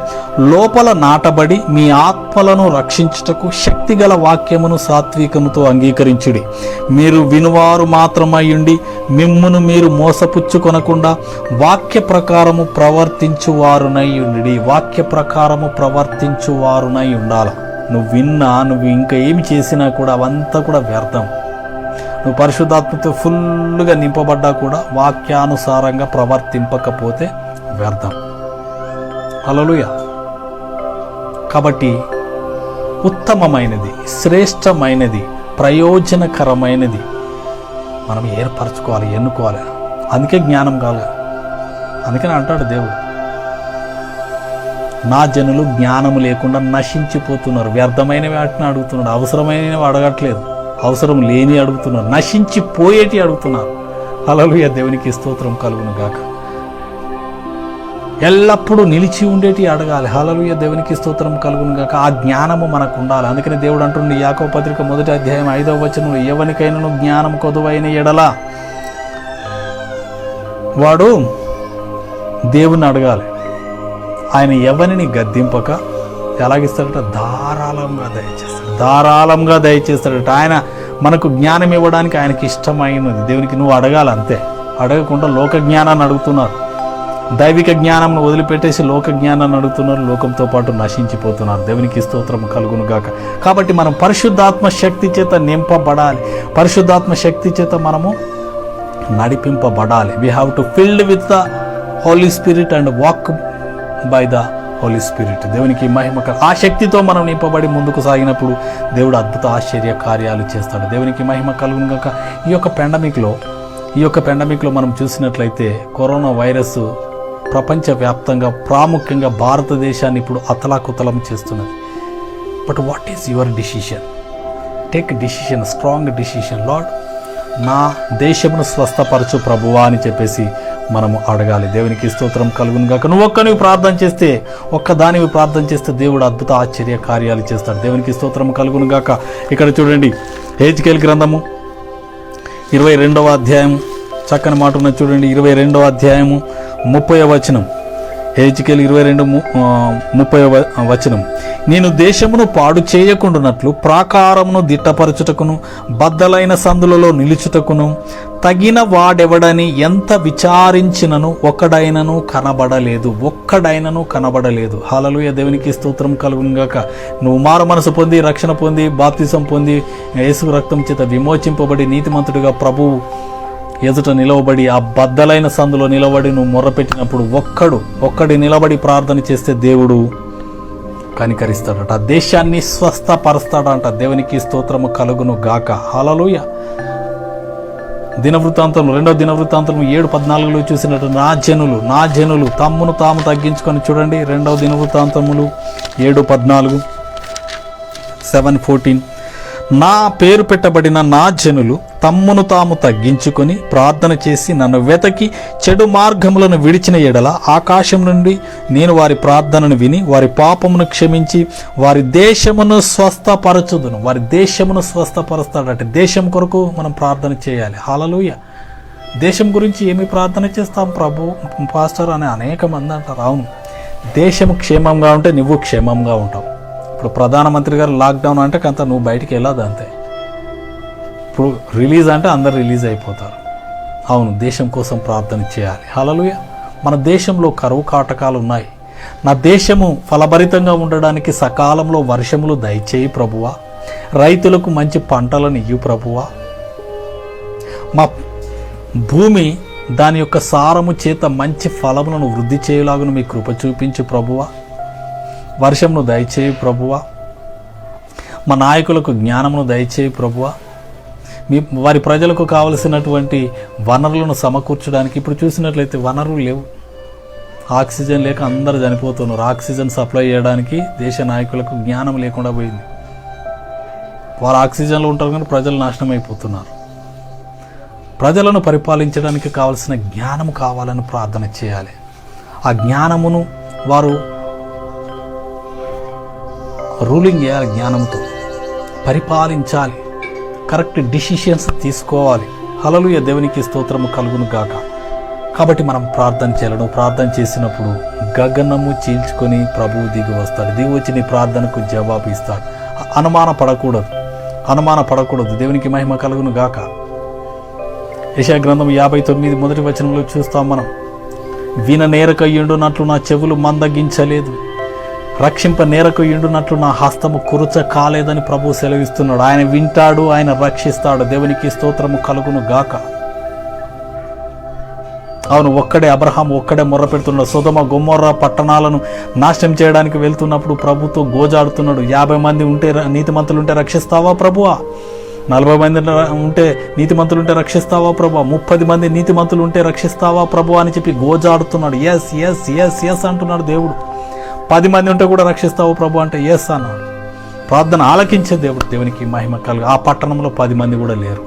లోపల నాటబడి మీ ఆత్మలను రక్షించుటకు శక్తిగల వాక్యమును సాత్వికముతో అంగీకరించుడి. మీరు వినువారు మాత్రమయ్యుండి మిమ్మును మీరు మోసపుచ్చుకొనకుండా వాక్య ప్రకారము ప్రవర్తించువారునై ఉండి. వాక్య ప్రకారము ప్రవర్తించువారునై ఉండాలి. నువ్వు విన్నా, నువ్వు ఇంకా ఏమి చేసినా కూడా అవంతా కూడా వ్యర్థం. నువ్వు పరిశుద్ధాత్మతో ఫుల్గా నింపబడ్డా కూడా వాక్యానుసారంగా ప్రవర్తింపకపోతే వ్యర్థం. హల్లెలూయా. కాబట్టి ఉత్తమమైనది, శ్రేష్టమైనది, ప్రయోజనకరమైనది మనం ఏర్పరచుకోవాలి, ఎన్నుకోవాలి. అందుకే జ్ఞానం కావాలి. అందుకని అంటాడు దేవుడు, నా జనులు జ్ఞానము లేకుండా నశించిపోతున్నారు. వ్యర్థమైనవి వాటిని అడుగుతున్నాడు, అవసరమైనవి అడగట్లేదు. అవసరం లేని అడుగుతున్నారు, నశించిపోయేటి అడుగుతున్నారు. హల్లెలూయా. దేవునికి స్తోత్రం కలుగును గాక. ఎల్లప్పుడూ నిలిచి ఉండేటి అడగాలి. హల్లెలూయా. దేవునికి స్తోత్రం కలుగును గాక. ఆ జ్ఞానము మనకు ఉండాలి. అందుకని దేవుడు అంటుండే యాకోబు పత్రిక 1వ అధ్యాయం 5వ వచనంలో, ఎవరికైనా జ్ఞానం కొదువైన ఎడల వాడు దేవుని అడగాలి. ఆయన ఎవరిని గద్దింపక ఎలాగిస్తాడట? ధారాళంగా దయచేస్తాడు. ధారాళంగా దయచేస్తాడట. ఆయన మనకు జ్ఞానం ఇవ్వడానికి ఆయనకి ఇష్టమైనది. దేవునికి నువ్వు అడగాలి అంతే. అడగకుండా లోక జ్ఞానాన్ని అడుగుతున్నారు. దైవిక జ్ఞానంను వదిలిపెట్టేసి లోక జ్ఞానాన్ని అడుగుతున్నారు. లోకంతో పాటు నశించిపోతున్నారు. దేవునికి స్తోత్రం కలుగును గాక. కాబట్టి మనం పరిశుద్ధాత్మ శక్తి చేత నింపబడాలి. పరిశుద్ధాత్మ శక్తి చేత మనము నడిపింపబడాలి. We have to filled with the Holi spirit and walk by the Holi spirit. దేవునికి మహిమ. ఆ శక్తితో మనం నింపబడి ముందుకు సాగినప్పుడు దేవుడు అద్భుత ఆశ్చర్య కార్యాలు చేస్తాడు. దేవునికి మహిమ కలుగును గాక. ఈ యొక్క పెండమిక్లో మనం చూసినట్లయితే కరోనా వైరస్ ప్రపంచవ్యాప్తంగా, ప్రాముఖ్యంగా భారతదేశాన్ని ఇప్పుడు అతలాకుతలం చేస్తున్నది. But what is your decision? Take decision, strong decision. Lord, నా దేశమును స్వస్థపరచు ప్రభువా అని చెప్పేసి మనము అడగాలి. దేవునికి స్తోత్రం కలుగును గాక. నువ్వు ప్రార్థన చేస్తే, ఒక్కదానివి ప్రార్థన చేస్తే దేవుడు అద్భుత ఆశ్చర్య కార్యాలు చేస్తాడు. దేవునికి స్తోత్రం కలుగును గాక. ఇక్కడ చూడండి, హెజ్కేలు గ్రంథము 22వ అధ్యాయం చక్కని మాట ఉన్నది చూడండి. 22వ అధ్యాయము 30వ వచనం. హెజ్కేలు 22:30వ వచనం. నేను దేశమును పాడు చేయకుండానట్లు ప్రాకారమును దిట్టపరచుటకును బద్దలైన సందులలో నిలుచుటకును తగిన వాడెవడని ఎంత విచారించినను ఒక్కడైనను కనబడలేదు. హల్లెలూయా. దేవునికి స్తోత్రం కలుగును గాక. నువ్వు మారు మనసు పొంది, రక్షణ పొంది, బాప్తిసం పొంది, యేసు రక్తం చేత విమోచింపబడి నీతిమంతుడిగా ప్రభువు ఎదుట నిలవబడి, ఆ బద్దలైన సందులో నిలబడి నువ్వు మొర్రపెట్టినప్పుడు ఒక్కడి నిలబడి ప్రార్థన చేస్తే దేవుడు కనికరిస్తాడట. ఆ దేశాన్ని స్వస్థపరుస్తాడంట. దేవునికి స్తోత్రము కలుగును గాక. హల్లెలూయా. దినవృత్తాంతం 2వ దినవృత్తాంతం 7:14 చూసినట్టు నా జనులు తమ్మును తాము తగ్గించుకొని. చూడండి, 2వ దినవృత్తాంతములు 7:14, 7:14. నా పేరు పెట్టబడిన నా జనులు తమ్మును తాము తగ్గించుకొని ప్రార్థన చేసి నన్ను వెతకి చెడు మార్గములను విడిచిన ఎడల ఆకాశం నుండి నేను వారి ప్రార్థనను విని వారి పాపమును క్షమించి వారి దేశమును స్వస్థపరచుదును. వారి దేశమును స్వస్థపరుస్తాడంటే దేశం కొరకు మనం ప్రార్థన చేయాలి. హల్లెలూయా. దేశం గురించి ఏమి ప్రార్థన చేస్తాం ప్రభు, పాస్టర్ అని అనేక మంది అంటారు. అవును, దేశం క్షేమంగా ఉంటే నువ్వు క్షేమంగా ఉంటావు. ఇప్పుడు ప్రధానమంత్రి గారు లాక్డౌన్ అంటే కంత నువ్వు బయటికి వెళ్ళదు అంతే. ఇప్పుడు రిలీజ్ అంటే అందరు రిలీజ్ అయిపోతారు. అవును, దేశం కోసం ప్రార్థన చేయాలి. హల్లెలూయా. మన దేశంలో కరువు కాటకాలు ఉన్నాయి. నా దేశము ఫలభరితంగా ఉండడానికి సకాలంలో వర్షములు దయచేయి ప్రభువా. రైతులకు మంచి పంటలను ఇయ్యు ప్రభువా. మా భూమి దాని యొక్క సారము చేత మంచి ఫలములను వృద్ధి చేయలాగును మీ కృప చూపించు ప్రభువా. వర్షమును దయచేయి ప్రభువా. మా నాయకులకు జ్ఞానమును దయచేయి ప్రభువా. వారి ప్రజలకు కావలసినటువంటి వనరులను సమకూర్చడానికి ఇప్పుడు చూసినట్లయితే వనరులు లేవు. ఆక్సిజన్ లేక అందరూ చనిపోతున్నారు. ఆక్సిజన్ సప్లై చేయడానికి దేశ నాయకులకు జ్ఞానం లేకుండా పోయింది. వారు ఆక్సిజన్లో ఉంటారు కానీ ప్రజలు నాశనం అయిపోతున్నారు. ప్రజలను పరిపాలించడానికి కావలసిన జ్ఞానం కావాలని ప్రార్థన చేయాలి. ఆ జ్ఞానమును వారు రూలింగ్ చేయాలి, జ్ఞానంతో పరిపాలించాలి, కరెక్ట్ డిసిషన్స్ తీసుకోవాలి. హల్లెలూయా. దేవునికి స్తోత్రము కలుగును గాక. కాబట్టి మనం ప్రార్థన చేయాలి. నువ్వు ప్రార్థన చేసినప్పుడు గగనము చీల్చుకొని ప్రభువు దిగి వస్తాడు. దిగి వచ్చి నీ ప్రార్థనకు జవాబు ఇస్తాడు. అనుమాన పడకూడదు. దేవునికి మహిమ కలుగును గాక. యెషయా గ్రంథం 59 మొదటి వచనంలో చూస్తాం మనం. విన నేరక ఎండునట్లు నా చెవులు మందగించలేదు, రక్షింప నేరకు ఎండునట్లు నా హస్తము కురుచ కాలేదని ప్రభువు సెలవిస్తున్నాడు. ఆయన వింటాడు, ఆయన రక్షిస్తాడు. దేవునికి స్తోత్రము కలుగును గాక. అవును, అబ్రహాం ఒక్కడే మొర్ర పెడుతున్నాడు. సొదొమ గొమొర్రా పట్టణాలను నాశనం చేయడానికి వెళ్తున్నప్పుడు ప్రభుతో గోజాడుతున్నాడు. 50 మంది ఉంటే నీతిమంతులు ఉంటే రక్షిస్తావా ప్రభువా? 40 మంది ఉంటే నీతిమంతులు ఉంటే రక్షిస్తావా ప్రభువా? 30 మంది నీతిమంతులు ఉంటే రక్షిస్తావా ప్రభువా అని చెప్పి గోజాడుతున్నాడు. ఎస్ ఎస్ ఎస్ ఎస్ అంటున్నాడు దేవుడు. 10 మంది ఉంటే కూడా రక్షిస్తావా ప్రభు అంటే ఎస్ అన్నాడు. ప్రార్థన ఆలకించే దేవుడు. దేవునికి మహిమ కలుగు. ఆ పట్టణంలో 10 మంది కూడా లేరు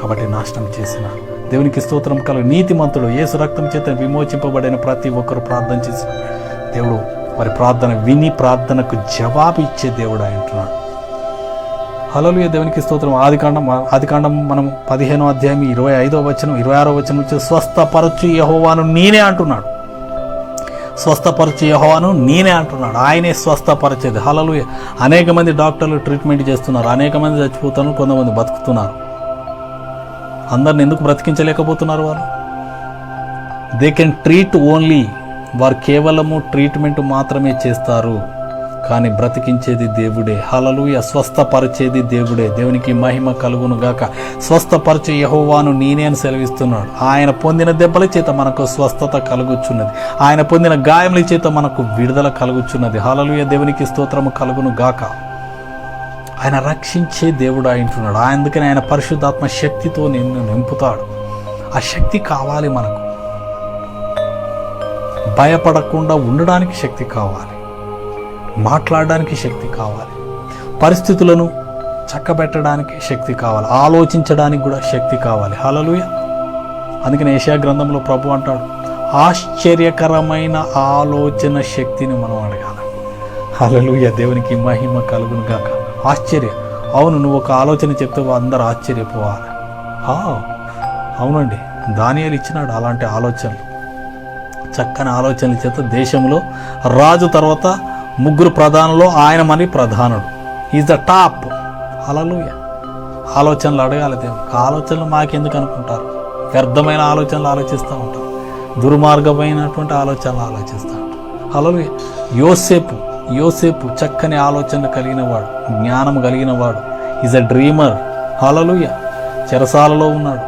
కాబట్టి నాశనం చేసినాడు. దేవునికి స్తోత్రం కలుగు. నీతిమంతుడు యేసు రక్తం చేత విమోచింపబడిన ప్రతి ఒక్కరు ప్రార్థన చేసిన దేవుడు వారి ప్రార్థన విని ప్రార్థనకు జవాబు ఇచ్చే దేవుడు అంటున్నాడు. హల్లెలూయా. దేవునికి స్తోత్రం. ఆదికాండం మనం 15వ అధ్యాయం 25వ వచనం 26వ వచనం వచ్చి స్వస్థపరచు యెహోవాను నేనే అంటున్నాడు. స్వస్థపరచు యెహోవాను నేనే అంటున్నాడు. ఆయనే స్వస్థపరిచేది. హల్లెలూయా. అనేక మంది డాక్టర్లు ట్రీట్మెంట్ చేస్తున్నారు, అనేక మంది చచ్చిపోతున్నారు, కొంతమంది బతుకుతున్నారు. అందరిని ఎందుకు బ్రతికించలేకపోతున్నారు? వాళ్ళు దే కెన్ ట్రీట్ ఓన్లీ, వారు కేవలము ట్రీట్మెంట్ మాత్రమే చేస్తారు, కానీ బ్రతికించేది దేవుడే. హల్లెలూయా. స్వస్థపరిచేది దేవుడే. దేవునికి మహిమ కలుగును గాక. స్వస్థపరిచే యెహోవాను నేనే అని సెలవిస్తున్నాడు. ఆయన పొందిన దెబ్బల చేత మనకు స్వస్థత కలుగుచున్నది. ఆయన పొందిన గాయముల చేత మనకు విడుదల కలుగుచున్నది. హల్లెలూయా. దేవునికి స్తోత్రము కలుగును గాక. ఆయన రక్షించే దేవుడు అంటున్నాడు. అందుకని ఆయన పరిశుద్ధాత్మ శక్తితో నిన్ను నింపుతాడు. ఆ శక్తి కావాలి మనకు. భయపడకుండా ఉండడానికి శక్తి కావాలి, మాట్లాడడానికి శక్తి కావాలి, పరిస్థితులను చక్కబెట్టడానికి శక్తి కావాలి, ఆలోచించడానికి కూడా శక్తి కావాలి. హల్లెలూయా. అందుకని యెషయా గ్రంథంలో ప్రభు అంటాడు, ఆశ్చర్యకరమైన ఆలోచన శక్తిని మనం అడగాలి. హల్లెలూయా. దేవునికి మహిమ కలుగును గాక. ఆశ్చర్యం. అవును, నువ్వు ఒక ఆలోచన చెప్తే అందరూ ఆశ్చర్యపోవాలి. అవునండి, దానియేలు ఇచ్చినాడు అలాంటి ఆలోచనలు. చక్కని ఆలోచనల చేత దేశంలో రాజు తర్వాత 3 ప్రధానులో ఆయన మరి ప్రధానుడు. Is the top. హల్లెలూయా. ఆలోచనలు అడగాలి దేవుడు. ఆలోచనలు మాకెందుకు అనుకుంటారు? వ్యర్థమైన ఆలోచనలు ఆలోచిస్తూ ఉంటారు, దుర్మార్గమైనటువంటి ఆలోచనలు ఆలోచిస్తూ ఉంటారు. హల్లెలూయా. యోసేపు చక్కని ఆలోచనలు కలిగిన వాడు, జ్ఞానం కలిగిన వాడు. Is a dreamer. హల్లెలూయా. చెరసాలలో ఉన్నాడు.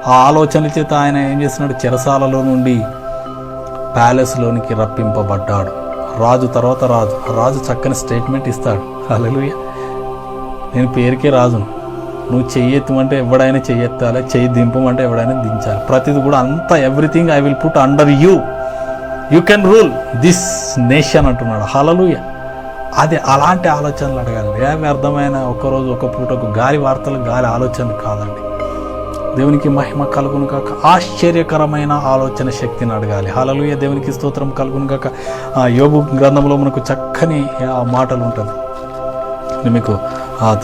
ఆ ఆలోచనల చేత ఆయన ఏం చేస్తున్నాడు? చెరసాలలో నుండి ప్యాలెస్లోనికి రప్పింపబడ్డాడు. రాజు తర్వాత రాజు చక్కని స్టేట్మెంట్ ఇస్తాడు. హల్లెలూయా. నేను పేరుకే రాజును, నువ్వు చెయ్యెత్తమంటే ఎవడైనా చెయ్యెత్తాలి, చెయ్యి దింపమంటే ఎవడైనా దించాలి. ప్రతిది కూడా అంతా everything I will put under you can rule this nation అంటున్నాడు. హల్లెలూయా. అది అలాంటి ఆలోచనలు అడగాలి. ఏమి అర్థమైన ఒక్కరోజు ఒక పూటకు గాలి వార్తలు, గాలి ఆలోచనలు కాదండి. దేవునికి మహిమ కలుగును కాక. ఆశ్చర్యకరమైన ఆలోచన శక్తిని అడగాలి. హల్లెలూయా. దేవునికి స్తోత్రం కలుగును కాక. యోబు గ్రంథంలో మనకు చక్కని మాటలు ఉంటుంది, నేను మీకు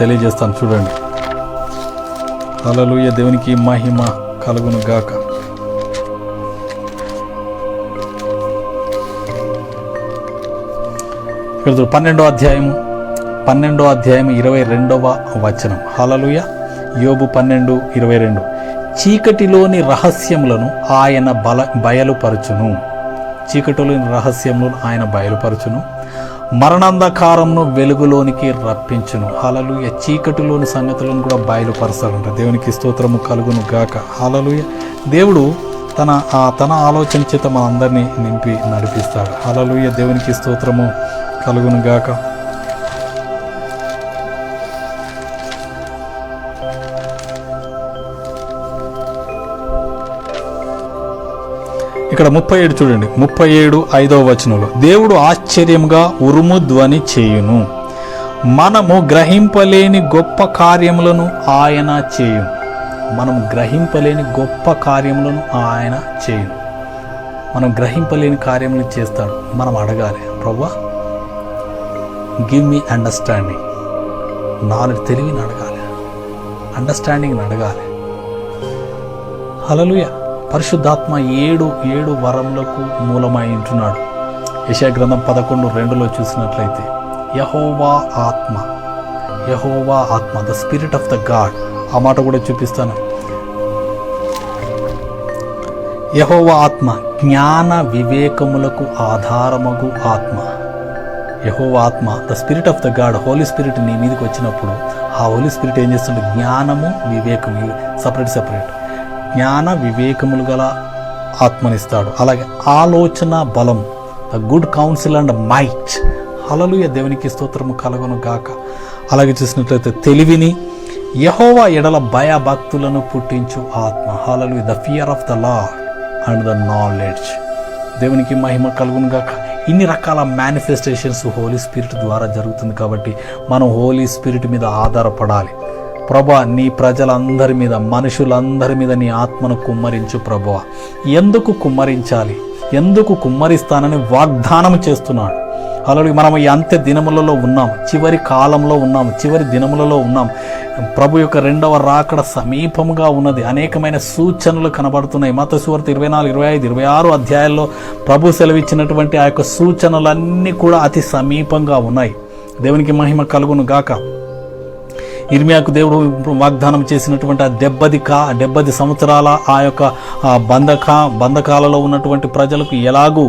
తెలియజేస్తాను చూడండి. హల్లెలూయా. దేవునికి మహిమ కలుగును గాక. ఇక్కడ 12వ అధ్యాయం 22వ వచనం. హల్లెలూయా. యోబు 12:22. చీకటిలోని రహస్యములను ఆయన బయలుపరచును. చీకటిలోని రహస్యములను ఆయన బయలుపరచును. మరణాంధకారమును వెలుగులోనికి రప్పించును. హల్లెలూయా. చీకటిలోని సంగతులను కూడా బయలుపరచాలంట. దేవునికి స్తోత్రము కలుగును గాక. హల్లెలూయా. దేవుడు తన ఆలోచన చేత మనందరినీ నింపి నడిపిస్తాడు. హల్లెలూయా. దేవునికి స్తోత్రము కలుగును గాక. ఇక్కడ 37 చూడండి. 37 5వ వచనంలో దేవుడు ఆశ్చర్యంగా ఉరుము ధ్వని చేయును. మనము గ్రహింపలేని గొప్ప కార్యములను ఆయన చేయును. మనము గ్రహింపలేని గొప్ప కార్యములను ఆయన చేయును. మనం గ్రహింపలేని కార్యములను చేస్తాడు. మనం అడగాలి, ప్రభువా గివ్ మీ అండర్స్టాండింగ్. నాలుగు తెలివిని అడగాలి, అండర్స్టాండింగ్ని అడగాలి. హల్లెలూయా. పరిశుద్ధాత్మ ఏడు వరములకు మూలమై ఉంటున్నాడు. యెషయా గ్రంథం 11:2 చూసినట్లయితే యెహోవా ఆత్మ, యెహోవా ఆత్మ, the spirit of the God. ఆ మాట కూడా చూపిస్తాను. యెహోవా ఆత్మ జ్ఞాన వివేకములకు ఆధారమగు ఆత్మ. యెహోవా ఆత్మ, the spirit of the God, Holy Spirit నీ మీదకి వచ్చినప్పుడు ఆ హోలీ స్పిరిట్ ఏం చేస్తుంది? జ్ఞానము వివేకము సపరేట్ జ్ఞాన వివేకములు గల ఆత్మనిస్తాడు. అలాగే ఆలోచన బలం, the good counsel and might. హల్లెలూయా. దేవునికి స్తోత్రము కలుగును గాక. అలాగే చూసినట్లయితే తెలివిని, యెహోవా ఎడల భయభక్తులను పుట్టించు ఆత్మ. హల్లెలూయా. The fear of the Lord and the knowledge. దేవునికి మహిమ కలుగును గాక. ఇన్ని రకాల మేనిఫెస్టేషన్స్ హోలీ స్పిరిట్ ద్వారా జరుగుతుంది. కాబట్టి మనం హోలీ స్పిరిట్ మీద ఆధారపడాలి. ప్రభా, నీ ప్రజలందరి మీద, మనుషులందరి మీద నీ ఆత్మను కుమ్మరించు ప్రభువా. ఎందుకు కుమ్మరించాలి? ఎందుకు కుమ్మరిస్తానని వాగ్దానం చేస్తున్నాడు. అలాగే మనం ఈ అంత్య దినములలో ఉన్నాం, చివరి కాలంలో ఉన్నాం, చివరి దినములలో ఉన్నాం. ప్రభు యొక్క రెండవ రాకడ సమీపముగా ఉన్నది. అనేకమైన సూచనలు కనబడుతున్నాయి. మత్తయి సువార్త 24, 25, 26 అధ్యాయాల్లో ప్రభు సెలవిచ్చినటువంటి ఆ యొక్క సూచనలన్నీ కూడా అతి సమీపంగా ఉన్నాయి. దేవునికి మహిమ కలుగును గాక. ఇర్మియాకు దేవుడు వాగ్దానం చేసినటువంటి ఆ 70 సంవత్సరాల ఆ యొక్క బంధకాలలో ఉన్నటువంటి ప్రజలకు ఎలాగూ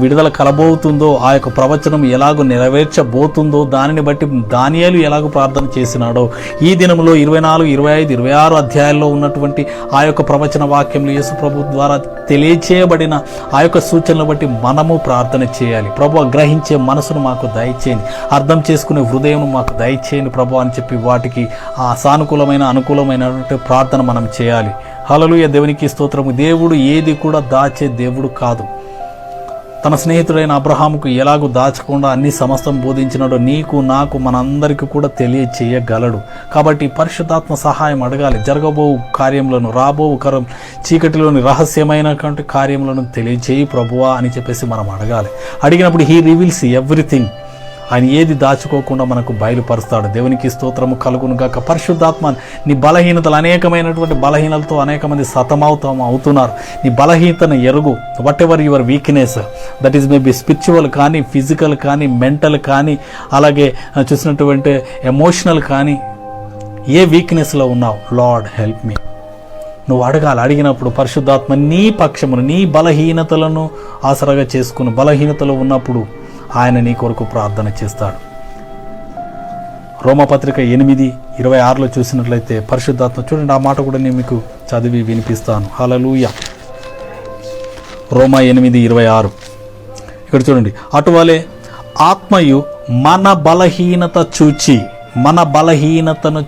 విడుదల కలబోతుందో, ఆ యొక్క ప్రవచనం ఎలాగూ నెరవేర్చబోతుందో దానిని బట్టి దానియేలు ఎలాగూ ప్రార్థన చేసినాడో, ఈ దినంలో 24, 25, 26 అధ్యాయాల్లో ఉన్నటువంటి ఆ యొక్క ప్రవచన వాక్యంలో యేసు ప్రభు ద్వారా తెలియచేయబడిన ఆ యొక్క సూచనలు బట్టి మనము ప్రార్థన చేయాలి. ప్రభు గ్రహించే మనసును మాకు దయచేయండి, అర్థం చేసుకునే హృదయం మాకు దయచేయండి ప్రభు అని చెప్పి వాటికి ఆ సానుకూలమైన అనుకూలమైనటువంటి ప్రార్థన మనం చేయాలి. హల్లెలూయా. దేవునికి స్తోత్రము. దేవుడు ఏది కూడా దాచే దేవుడు కాదు. తన స్నేహితుడైన అబ్రహాముకు ఎలాగూ దాచకుండా అన్ని సమస్తం బోధించినాడో నీకు నాకు మనందరికీ కూడా తెలియచేయగలడు. కాబట్టి పరిశుద్ధాత్మ సహాయం అడగాలి. జరగబో కార్యములను, రాబో చీకటిలోని రహస్యమైనటువంటి కార్యములను తెలియచేయి ప్రభువా అని చెప్పేసి మనం అడగాలి. అడిగినప్పుడు హీ రివీల్స్ ఎవ్రీథింగ్. ఆయన ఏది దాచుకోకుండా మనకు బయలుపరుస్తాడు. దేవునికి స్తోత్రము కలుగును గాక. పరిశుద్ధాత్మ నీ బలహీనతలు, అనేకమైనటువంటి బలహీనతలతో అనేక మంది అవుతున్నారు. నీ బలహీనతను ఎరుగు. What ever your weakness, that is maybe spiritual కానీ, ఫిజికల్ కానీ, మెంటల్ కానీ, అలాగే చూసినటువంటి ఎమోషనల్ కానీ, ఏ వీక్నెస్లో ఉన్నావు, లార్డ్ హెల్ప్ మీ నువ్వు అడగాలి. అడిగినప్పుడు పరిశుద్ధాత్మ నీ పక్షమును, నీ బలహీనతలను ఆసరాగా చేసుకుని, బలహీనతలో ఉన్నప్పుడు ఆయన నీ కొరకు ప్రార్థన చేస్తాడు. రోమపత్రిక 8:26 చూసినట్లయితే పరిశుద్ధాత్మ, చూడండి ఆ మాట కూడా నేను మీకు చదివి వినిపిస్తాను. హల్లెలూయా. రోమా 8:26 ఇక్కడ చూడండి. అటువలే ఆత్మయు మన బలహీనతను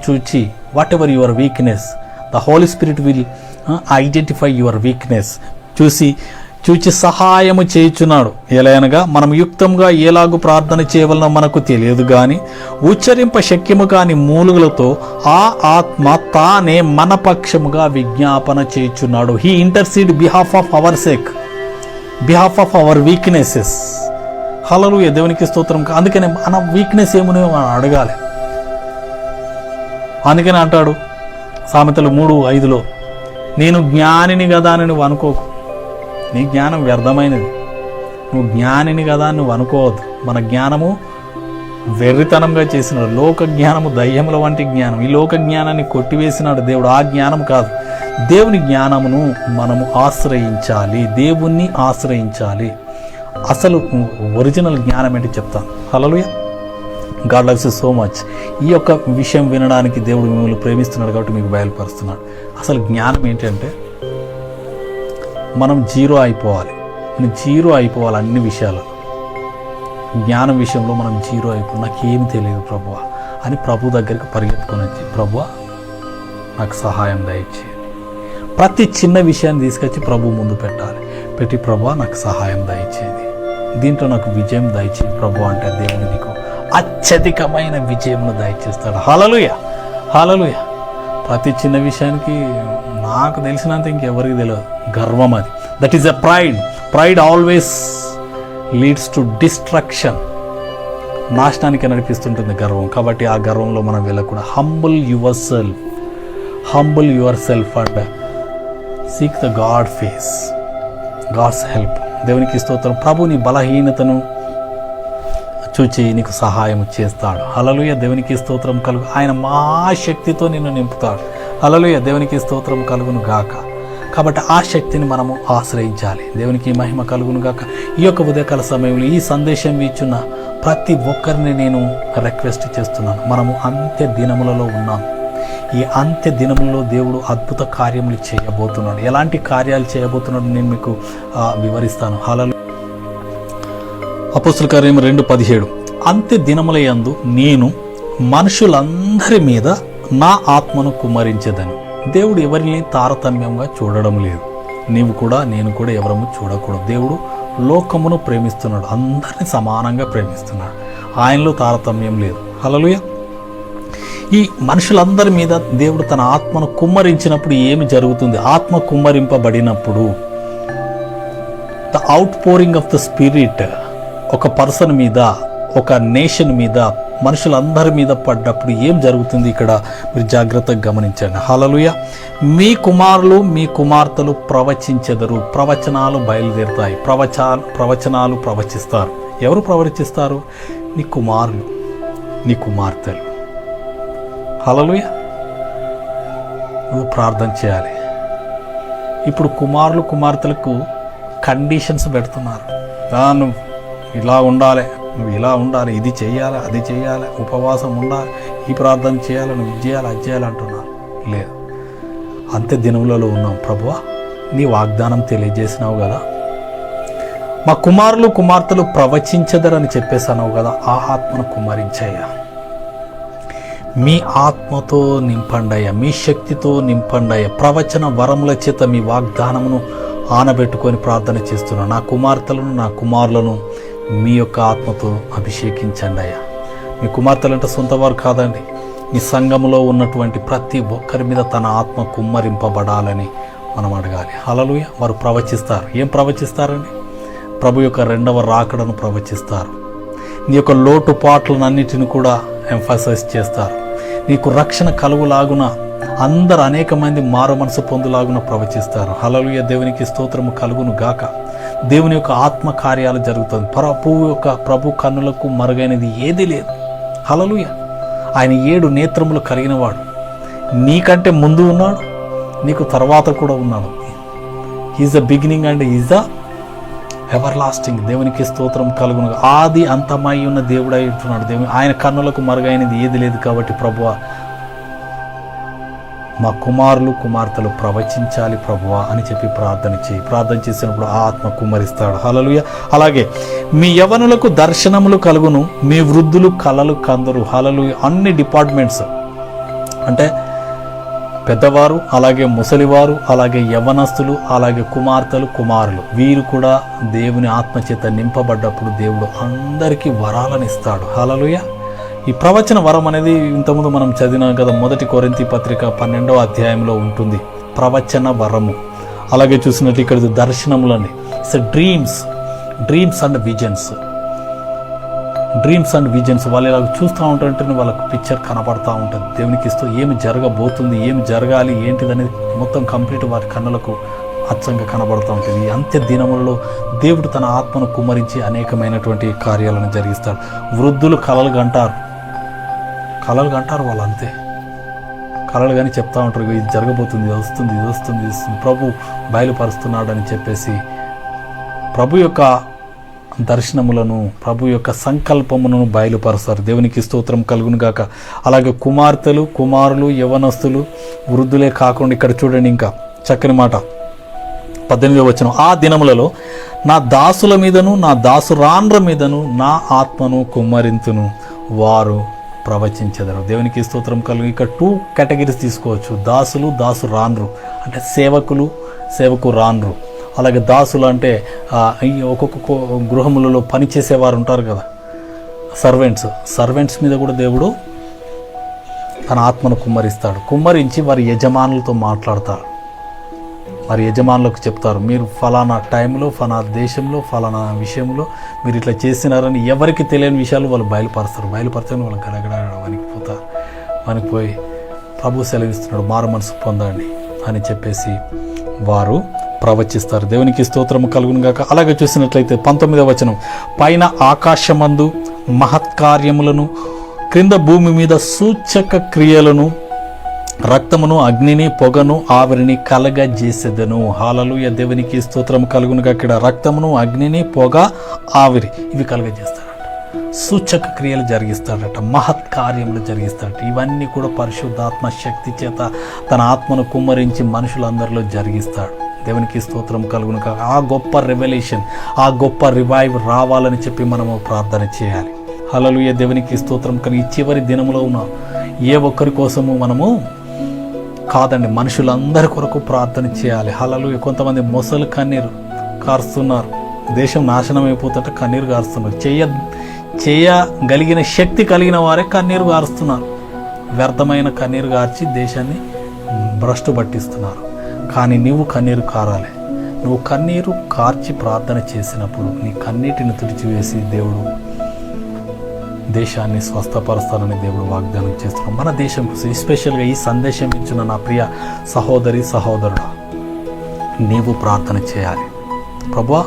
చూచి what ever your weakness, the Holi Spirit will identify your weakness. చూచి సహాయము చేయుచున్నాడు. ఎలాగనగా మనం యుక్తంగా ఎలాగూ ప్రార్థన చేయవలనో మనకు తెలియదు గాని ఉచ్చరింప శక్యము కాని మూలుగులతో ఆ ఆత్మ తానే మన పక్షముగా విజ్ఞాపన చేయుచున్నాడు. He intercede behalf of our sake, behalf of our weaknesses. హల్లెలూయా. దేవునికి స్తోత్రం. అందుకనే మన వీక్నెస్ ఏమునో మనం అడగాలి. అందుకనే అంటాడు సామెతలు 3:5 నేను జ్ఞానిని కదా అని నువ్వు అనుకోకు. నీ జ్ఞానం వ్యర్థమైనది. నువ్వు జ్ఞానిని కదా నువ్వు అనుకోవద్దు. మన జ్ఞానము వెర్రితనంగా చేసినాడు. లోక జ్ఞానము దయ్యముల వంటి జ్ఞానం. ఈ లోక జ్ఞానాన్ని కొట్టివేసినాడు దేవుడు. ఆ జ్ఞానం కాదు, దేవుని జ్ఞానమును మనము ఆశ్రయించాలి, దేవుణ్ణి ఆశ్రయించాలి. అసలు ఒరిజినల్ జ్ఞానం ఏంటి చెప్తాను. హల్లెలూయా. God loves you so much. ఈ యొక్క విషయం వినడానికి దేవుడు మిమ్మల్ని ప్రేమిస్తున్నాడు కాబట్టి మీకు బయలుపరుస్తున్నాడు. అసలు జ్ఞానం ఏంటంటే మనం జీరో అయిపోవాలి. అన్ని విషయాలు. జ్ఞానం విషయంలో మనం జీరో అయిపోయి నాకేమి తెలియదు ప్రభువా అని ప్రభు దగ్గరికి పరిగెత్తుకొని వచ్చి ప్రభువా నాకు సహాయం దయచేయండి. ప్రతి చిన్న విషయాన్ని తీసుకొచ్చి ప్రభు ముందు పెట్టి ప్రభువా నాకు సహాయం దయచేయండి, దీంట్లో నాకు విజయం దయచేయి ప్రభు అంటే దేవుడు నీకు అత్యధికమైన విజయమును దయచేస్తాడు. హల్లెలూయా, హల్లెలూయా. ప్రతి చిన్న విషయానికి నాకు తెలిసినంత ఇంకెవరికి తెలియదు. గర్వం అది. That is a pride always leads to destruction. నాశనానికి నడిపిస్తుంటుంది గర్వం. కాబట్టి ఆ గర్వంలో మనం వెళ్ళకుండా humble yourself and seek the God's help. దేవునికి స్తోత్రం. ప్రభు నీ బలహీనతను చూచి నీకు సహాయం చేస్తాడు. హల్లెలూయా. దేవునికి స్తోత్రం కలుగు. ఆయన మహాశక్తితో నిన్ను నింపుతాడు. హల్లెలూయా. దేవునికి స్తోత్రం కలుగును గాక. కాబట్టి ఆ శక్తిని మనము ఆశ్రయించాలి. దేవునికి మహిమ కలుగును గాక. ఈ యొక్క ఉదయకాల సమయంలో ఈ సందేశం ఇచ్చున్న ప్రతి ఒక్కరిని నేను రిక్వెస్ట్ చేస్తున్నాను. మనము అంత్య దినములలో ఉన్నాం. ఈ అంత్య దినములలో దేవుడు అద్భుత కార్యములు చేయబోతున్నాడు. ఎలాంటి కార్యాలు చేయబోతున్నాడు నేను మీకు వివరిస్తాను. హల్లెలూయా. అపోస్తలుల కార్యం 2:17 అంత్య దినముల యందు నేను మనుషులందరి మీద నా ఆత్మను కుమ్మరించేదను. దేవుడు ఎవరిని తారతమ్యంగా చూడడం లేదు. నీవు కూడా నేను కూడా ఎవరము చూడకూడదు. దేవుడు లోకమును ప్రేమిస్తున్నాడు, అందరినీ సమానంగా ప్రేమిస్తున్నాడు. ఆయనలో తారతమ్యం లేదు. హల్లెలూయా. ఈ మనుషులందరి మీద దేవుడు తన ఆత్మను కుమ్మరించినప్పుడు ఏమి జరుగుతుంది? ఆత్మ కుమ్మరింపబడినప్పుడు the outpouring of the spirit ఒక పర్సన్ మీద, ఒక నేషన్ మీద, మనుషులందరి మీద పడ్డప్పుడు ఏం జరుగుతుంది ఇక్కడ మీరు జాగ్రత్తగా గమనించండి. హల్లెలూయా. మీ కుమారులు మీ కుమార్తెలు ప్రవచించెదరు. ప్రవచనాలు బయలుదేరుతాయి. ప్రవచనాలు ప్రవచిస్తారు. ఎవరు ప్రవచిస్తారు? నీ కుమారులు నీ కుమార్తెలు. హల్లెలూయా. నువ్వు ప్రార్థన చేయాలి. ఇప్పుడు కుమారులు కుమార్తెలకు కండిషన్స్ పెడుతున్నారు. నువ్వు ఇలా ఉండాలి, నువ్వు ఇలా ఉండాలి, ఇది చేయాలి, అది చేయాలి, ఉపవాసం ఉండాలి, ఈ ప్రార్థన చేయాలి, నువ్వు ఇది చేయాలి, అది చేయాలి అంటున్నారు. లేదు, అంత్య దినములలో ఉన్నాం. ప్రభువా నీ వాగ్దానం తెలియజేసినావు కదా, మా కుమారులు కుమార్తెలు ప్రవచించదరని చెప్పేసావు కదా, ఆ ఆత్మను కుమ్మరించయ్యా. మీ ఆత్మతో నింపండయ్యా, మీ శక్తితో నింపండయ్యా. ప్రవచన వరముల చేత మీ వాగ్దానమును ఆనబెట్టుకొని ప్రార్థన చేస్తున్నాను. నా కుమార్తెలను నా కుమారులను మీ యొక్క ఆత్మతో అభిషేకించండి అయ్యా. మీ కుమార్తెలంటే సొంత వారు కాదండి, మీ సంఘములో ఉన్నటువంటి ప్రతి ఒక్కరి మీద తన ఆత్మ కుమ్మరింపబడాలని మనం అడగాలి. హల్లెలూయా. వారు ప్రవచిస్తారు. ఏం ప్రవచిస్తారండి? ప్రభు యొక్క రెండవ రాకడను ప్రవచిస్తారు. నీ యొక్క లోటుపాట్లనన్నిటిని కూడా ఎంఫసైజ్ చేస్తారు. నీకు రక్షణ కలుగులాగున అందరు అనేక మంది మారు మనసు పొందులాగున ప్రవచిస్తారు. హల్లెలూయా. దేవునికి స్తోత్రము కలుగును గాక. దేవుని యొక్క ఆత్మ కార్యాలు జరుగుతుంది. ప్రభు కన్నులకు మరుగైనది ఏది లేదు. హల్లెలూయా. ఆయన 7 నేత్రములు కలిగిన వాడు. నీకంటే ముందు ఉన్నాడు, నీకు తర్వాత కూడా ఉన్నాడు. Is the beginning and is the ever lasting. దేవునికి స్తోత్రం కలుగును. ఆది అంతమై ఉన్న దేవుడై ఉంటున్నాడు. దేవుని ఆయన కన్నులకు మరుగైనది ఏది లేదు. కాబట్టి ప్రభువా మా కుమారులు కుమార్తెలు ప్రవచించాలి ప్రభువా అని చెప్పి ప్రార్థన చేయి. ప్రార్థన చేసినప్పుడు ఆ ఆత్మ కుమ్మరిస్తాడు. హల్లెలూయా. అలాగే మీ యవనులకు దర్శనములు కలుగును, మీ వృద్ధులు కలలు కందరు. హల్లెలూయా. అన్ని డిపార్ట్మెంట్స్ అంటే పెద్దవారు, అలాగే ముసలివారు, అలాగే యవనస్తులు, అలాగే కుమార్తెలు కుమారులు, వీరు కూడా దేవుని ఆత్మచేత నింపబడ్డప్పుడు దేవుడు అందరికీ వరాలను ఇస్తాడు. హల్లెలూయా. ఈ ప్రవచన వరం అనేది ఇంతకుముందు మనం చదివినాం కదా, 1 కొరింథీ పత్రిక 12వ అధ్యాయంలో ఉంటుంది ప్రవచన వరము. అలాగే చూసినట్టు ఇక్కడ దర్శనములండి. It's dreams and visions. వాళ్ళు ఇలా చూస్తూ ఉంటుంటే వాళ్ళకు పిక్చర్ కనపడతా ఉంటుంది. దేవునికి ఇస్తూ ఏమి జరగబోతుంది, ఏమి జరగాలి, ఏంటిదనేది మొత్తం కంప్లీట్ వారి కన్నులకు అచ్చంగా కనబడుతూ ఉంటుంది. ఈ అంత్య దినములలో దేవుడు తన ఆత్మను కుమ్మరించి అనేకమైనటువంటి కార్యాలను జరిగిస్తాడు. వృద్ధులు కలలు కంటారు వాళ్ళు, అంతే కలలు కానీ చెప్తా ఉంటారు, ఇది జరగబోతుంది, ఇది వస్తుంది. ప్రభు బయలుపరుస్తున్నాడు అని చెప్పేసి ప్రభు యొక్క దర్శనములను, ప్రభు యొక్క సంకల్పములను బయలుపరుస్తారు. దేవునికి స్తోత్రం కలుగును గాక. అలాగే కుమార్తెలు, కుమారులు, యవనస్తులు, వృద్ధులే కాకుండా ఇక్కడ చూడండి ఇంకా చక్కని మాట 18వ వచనం, ఆ దినములలో నా దాసుల మీదను నా దాసురాండ్ర మీదను నా ఆత్మను కుమ్మరింతును, వారు ప్రవచించెదరు. దేవునికి స్తోత్రం కలుగు. ఇక్కడ 2 కేటగిరీస్ తీసుకోవచ్చు. దాసులు, దాసురాండ్రు అంటే సేవకురాండ్రు. అలాగే దాసులు అంటే ఒక్కొక్క గృహములలో పనిచేసేవారు ఉంటారు కదా, సర్వెంట్స్ మీద కూడా దేవుడు తన ఆత్మను కుమ్మరించి వారి యజమానులతో మాట్లాడతారు. వారి యజమానులకు చెప్తారు, మీరు ఫలానా టైంలో, ఫలానా దేశంలో, ఫలానా విషయంలో మీరు ఇట్లా చేసినారని ఎవరికి తెలియని విషయాలు వాళ్ళు బయలుపరుస్తారు. వాళ్ళు గడగడ వణికిపోయి ప్రభు సెలవిస్తున్నాడు, మారు మనసు పొందండి అని చెప్పేసి వారు ప్రవచిస్తారు. దేవునికి స్తోత్రము కలుగును గాక. అలాగే చూసినట్లయితే 19వ వచనం, పైన ఆకాశమందు మహత్కార్యములను, క్రింద భూమి మీద సూచక క్రియలను, రక్తమును, అగ్నిని, పొగను, ఆవిరిని కలగజేసేదను. హల్లెలూయా. దేవునికి స్తోత్రం కలుగును గాక. ఇక్కడ రక్తమును, అగ్నిని, పొగ, ఆవిరి ఇవి కలగజేస్తాడట. సూచక క్రియలు జరిగిస్తాడట, మహత్కార్యములు జరిగిస్తాడట. ఇవన్నీ కూడా పరిశుద్ధాత్మ శక్తి చేత తన ఆత్మను కుమ్మరించి మనుషులందరిలో జరిగిస్తాడు. దేవునికి స్తోత్రం కలుగును కాక. ఆ గొప్ప రెవల్యూషన్, ఆ గొప్ప రివైవ్ రావాలని చెప్పి మనము ప్రార్థన చేయాలి. హల్లెలూయా. దేవునికి స్తోత్రం కలిగి చివరి దినములో ఉన్న ఏ ఒక్కరి కోసము మనము కాదండి, మనుషులందరి కొరకు ప్రార్థన చేయాలి. హల్లెలూయా. కొంతమంది మొసలు కన్నీరు కారుస్తున్నారు, దేశం నాశనం అయిపోతుంటే కన్నీరు కారుస్తున్నారు. చేయగలిగిన శక్తి కలిగిన వారే కన్నీరు కారుస్తున్నారు. వ్యర్థమైన కన్నీరు కార్చి దేశాన్ని భ్రష్టు పట్టిస్తున్నారు. కానీ నువ్వు కన్నీరు కారాలి. నువ్వు కన్నీరు కార్చి ప్రార్థన చేసినప్పుడు నీ కన్నీటిని తుడిచివేసి దేవుడు దేశాన్ని స్వస్థపరుస్తానని దేవుడు వాగ్దానం చేస్తున్నాడు. మన దేశం కోసం ఎస్పెషల్గా ఈ సందేశం ఇచ్చిన నా ప్రియ సహోదరి సహోదరుడా, నీవు ప్రార్థన చేయాలి. ప్రభువా,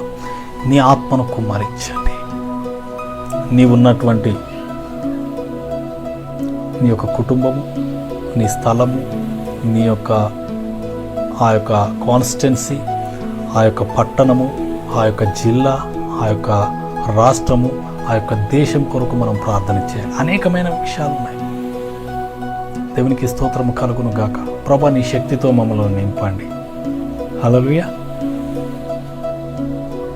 నీ ఆత్మను కుమ్మరించండి. నీవున్నటువంటి నీ యొక్క కుటుంబము, నీ స్థలము, నీ యొక్క ఆ యొక్క కాన్స్టిట్యున్సీ, ఆ యొక్క పట్టణము, ఆ యొక్క జిల్లా, ఆ యొక్క రాష్ట్రము, ఆ యొక్క దేశం కొరకు మనం ప్రార్థన చేయాలి. అనేకమైన విషయాలు ఉన్నాయి. దేవునికి స్తోత్రము కలుగును గాక. ప్రభా, నీ శక్తితో మమ్మల్ని నింపండి. హల్లెలూయా.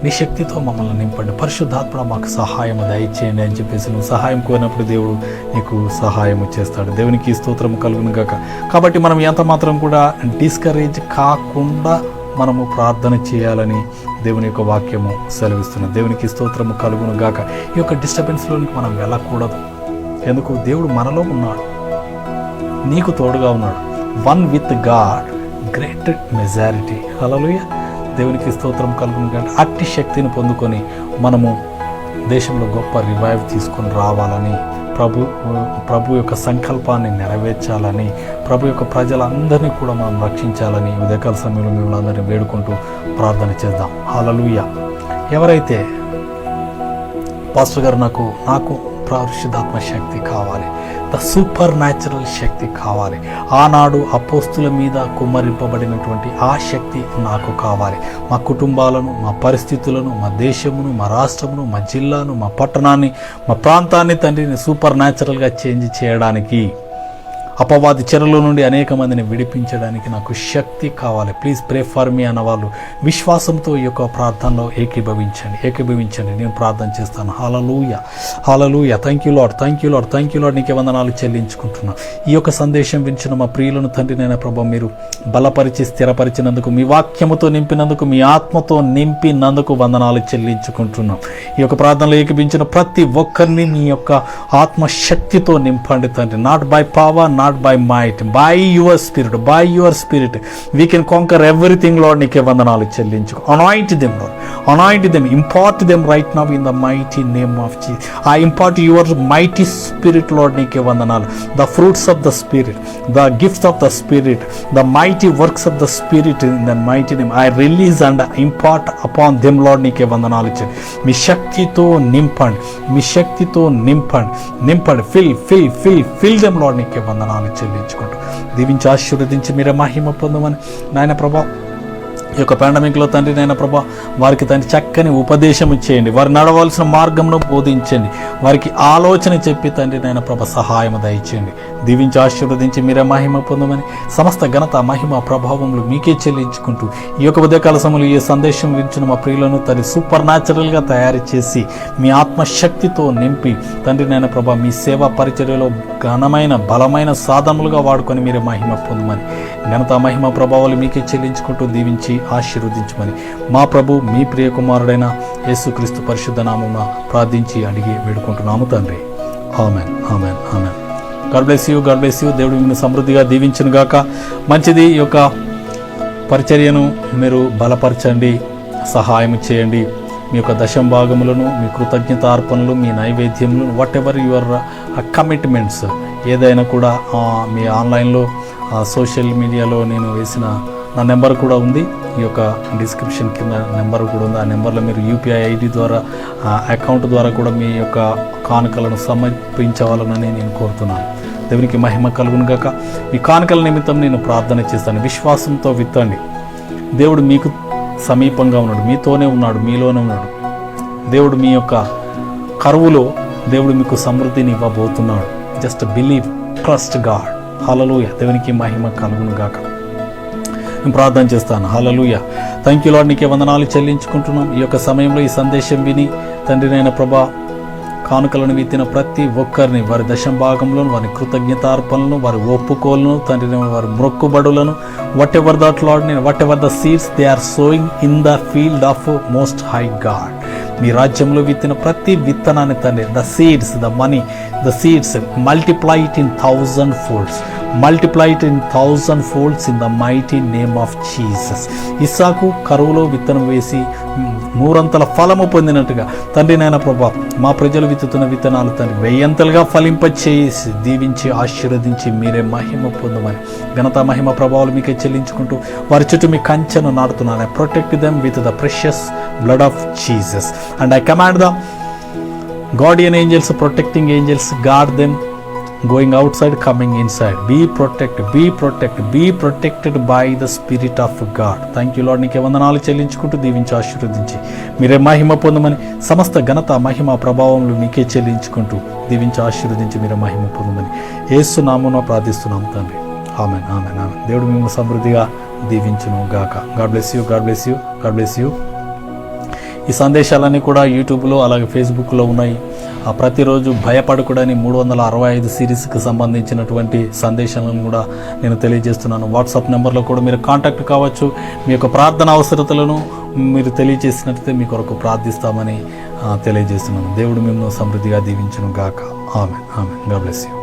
నీ శక్తితో మమ్మల్ని నింపండి. పరిశుద్ధాత్మ మాకు సహాయం దయచేయండి అని చెప్పేసి నువ్వు సహాయం కోరినప్పుడు దేవుడు నీకు సహాయము చేస్తాడు. దేవునికి స్తోత్రము కలుగును గాక. కాబట్టి మనం ఎంత మాత్రం కూడా డిస్కరేజ్ కాకుండా మనము ప్రార్థన చేయాలని దేవుని యొక్క వాక్యము సెలవిస్తున్నది. దేవునికి స్తోత్రము కలుగును గాక. ఈ యొక్క డిస్టర్బెన్స్లోనికి మనం వెళ్ళకూడదు. ఎందుకు? దేవుడు మనలో ఉన్నాడు, నీకు తోడుగా ఉన్నాడు. One with God great majority. హల్లెలూయా. దేవునికి స్తోత్రం కలుగును గాక. అట్టి శక్తిని పొందుకొని మనము దేశంలో గొప్ప రివైవ్ తీసుకొని రావాలని, ప్రభు యొక్క సంకల్పాన్ని నెరవేర్చాలని, ప్రభు యొక్క ప్రజలందరినీ కూడా మనం రక్షించాలని ఉదయకాల సమయంలో మిమ్మల్ని అందరినీ వేడుకుంటూ ప్రార్థన చేద్దాం. హల్లెలూయా. ఎవరైతే పాస్టర్ గారు నాకు పరిశుద్ధాత్మ శక్తి కావాలి, ద సూపర్ న్యాచురల్ శక్తి కావాలి, ఆనాడు అపోస్తుల మీద కుమ్మరింపబడినటువంటి ఆ శక్తి నాకు కావాలి, మా కుటుంబాలను, మా పరిస్థితులను, మా దేశమును, మా రాష్ట్రమును, మా జిల్లాను, మా పట్టణాన్ని, మా ప్రాంతాన్ని తండ్రిని సూపర్ న్యాచురల్గా చేంజ్ చేయడానికి, అపవాది చెరలో నుండి అనేక మందిని విడిపించడానికి నాకు శక్తి కావాలి. ప్లీజ్ ప్రే ఫర్ మీ అన్నవాళ్ళు విశ్వాసంతో ఈ యొక్క ప్రార్థనలో ఏకీభవించండి. నేను ప్రార్థన చేస్తాను. హల్లెలూయా, హల్లెలూయా. Thank you Lord, thank you Lord, thank you Lord. నీకే వందనాలు చెల్లించుకుంటున్నాను. ఈ యొక్క సందేశం వించిన మా ప్రియులను తండ్రి నైనా ప్రభా మీరు బలపరిచి స్థిరపరిచినందుకు, మీ వాక్యముతో నింపినందుకు, మీ ఆత్మతో నింపినందుకు వందనాలు చెల్లించుకుంటున్నాం. ఈ యొక్క ప్రార్థనలో ఏకీభించిన ప్రతి ఒక్కరిని మీ యొక్క ఆత్మశక్తితో నింపండి తండ్రి. Not by power, not by might, by your spirit, by your spirit we can conquer everything Lord. నీకే వందనాలు చెల్లించుకో. Anoint them Lord, anoint them, impart them right now in the mighty name of Jesus. I impart your mighty spirit Lord. నీకే వందనాలు. The fruits of the spirit, the gifts of the spirit, the mighty works of the spirit in the mighty name I release and impart upon them Lord. నీకే వందనాలు చెల్లి. మీ శక్తితో నింపండి, మీ శక్తితో నింపండి, నింపండి. Fill them Lord. నీకే వందనాలు చెల్లించుకుంటూ దీవించి ఆశీర్వదించి మీరే మహిమ పొందమని నాయన ప్రభా, ఈ యొక్క పాండమిక్లో తండ్రి నాయన ప్రభా వారికి తండ్రి చక్కని ఉపదేశం చేయండి, వారు నడవలసిన మార్గంలో బోధించండి, వారికి ఆలోచన చెప్పి తండ్రి నాయన ప్రభ సహాయం దయచేయండి. దీవించి ఆశీర్వదించి మీరే మహిమ పొందమని సమస్త ఘనత మహిమ ప్రభావములు మీకే చెల్లించుకుంటూ ఈ యొక్క ఉదయకాల సమయంలో ఈ సందేశం వించిన మా ప్రియులను తండ్రి సూపర్ న్యాచురల్గా తయారు చేసి మీ ఆత్మశక్తితో నింపి తండ్రి నాయన ప్రభ మీ సేవా పరిచర్యలో ఘనమైన బలమైన సాధనలుగా వాడుకొని మీరే మహిమ పొందమని ఘనత మహిమ ప్రభావాలు మీకే చెల్లించుకుంటూ దీవించి ఆశీర్వదించమని మా ప్రభు మీ ప్రియ కుమారుడైన యేసుక్రీస్తు పరిశుద్ధ నామమున ప్రార్థించి అడిగి వేడుకుంటున్నాము తండ్రి. Amen, amen, amen. God bless you, God bless you. దేవుడు మిమ్మల్ని సమృద్ధిగా దీవించును గాక. మంచిది. ఈ యొక్క పరిచర్యను మీరు బలపరచండి, సహాయం చేయండి. మీ యొక్క దశం భాగములను, మీ కృతజ్ఞతార్పణలు, మీ నైవేద్యములు, వాట్ ఎవర్ యువర్ కమిట్మెంట్స్ ఏదైనా కూడా మీ ఆన్లైన్లో సోషల్ మీడియాలో నేను వేసిన నా నెంబర్ కూడా ఉంది. ఈ యొక్క డిస్క్రిప్షన్ కింద నెంబర్ కూడా ఉంది. ఆ నెంబర్లో మీరు యూపీఐ ఐడి ద్వారా అకౌంట్ ద్వారా కూడా మీ యొక్క కానుకలను సమర్పించవాలని నేను కోరుతున్నాను. దేవునికి మహిమ కలుగును గాక. మీ కానుకల నిమిత్తం నేను ప్రార్థన చేస్తాను. విశ్వాసంతో విత్తండి. దేవుడు మీకు సమీపంగా ఉన్నాడు, మీతోనే ఉన్నాడు, మీలోనే ఉన్నాడు. దేవుడు మీ యొక్క కరువులో దేవుడు మీకు సమృద్ధిని ఇవ్వబోతున్నాడు. Just believe, trust God. హల్లెలూయా. దేవునికి మహిమ కలుగును గాక. నేను ప్రార్థన చేస్తాను. హల్లెలూయా. Thank you Lord. నీకే వందనాలు చెల్లించుకుంటున్నాం. ఈ యొక్క సమయంలో ఈ సందేశం విని తండ్రి నాయన ప్రభా కానుకలను విత్తిన ప్రతి ఒక్కరిని, వారి దశం భాగంలో వారి కృతజ్ఞతార్పణలను, వారి ఒప్పుకోలను, తండ్రి వారి మొక్కుబడులను, what ever that Lord, what ever the seeds they are sowing in the field of most high God. మీ రాజ్యంలో విత్తిన ప్రతి విత్తనాన్ని తండ్రి, the seeds, the money, the seeds multiply it in 1000 folds, multiply it in 1000 folds in the mighty name of Jesus. ఇస్సాకు కరువులో విత్తనం వేసి 100 ఫలము పొందినట్టుగా తండ్రి నాయన ప్రభా మా ప్రజలు విత్తుతున్న విత్తనాలు తండ్రి 100 ఫలింపచేసి దీవించి ఆశీర్వదించి మీరే మహిమ పొందమని ఘనత మహిమ ప్రభావాలు మీకే చెల్లించుకుంటూ వారి చుట్టూ మీ కంచెను నాడుతున్నాను. Protect them with the precious blood of Jesus and I command the guardian angels, protecting angels, guard them going outside, coming inside. Be protected by the Spirit of God. Thank you Lord. నీకే వందనాలు చెల్లించుకుంటూ దీవించి ఆశీర్వదించి మీరే మహిమ పొందమని సమస్త ఘనత మహిమ ప్రభావములు మీకే చెల్లించుకుంటూ దీవించి ఆశీర్వదించి మీరే మహిమ పొందమని యేసు నామమున ప్రార్థిస్తున్నాం తండ్రి. Amen, amen, amen. దేవుడు మిమ్మల్ని సమృద్ధిగా దీవించును గాక. God bless you, God bless you, God bless you. ఈ సందేశాలన్నీ కూడా యూట్యూబ్లో అలాగే ఫేస్బుక్లో ఉన్నాయి. ప్రతిరోజు భయపడకూడని 365 సిరీస్కి సంబంధించినటువంటి సందేశాలను కూడా నేను తెలియజేస్తున్నాను. వాట్సాప్ నెంబర్లో కూడా మీరు కాంటాక్ట్ కావచ్చు. మీ యొక్క ప్రార్థన అవసరతలను మీరు తెలియజేసినట్లయితే మీ కొరకు ప్రార్థిస్తామని తెలియజేస్తున్నాను. దేవుడు మిమ్మల్ని సమృద్ధిగా దీవించును గాక. Amen, amen. God bless you.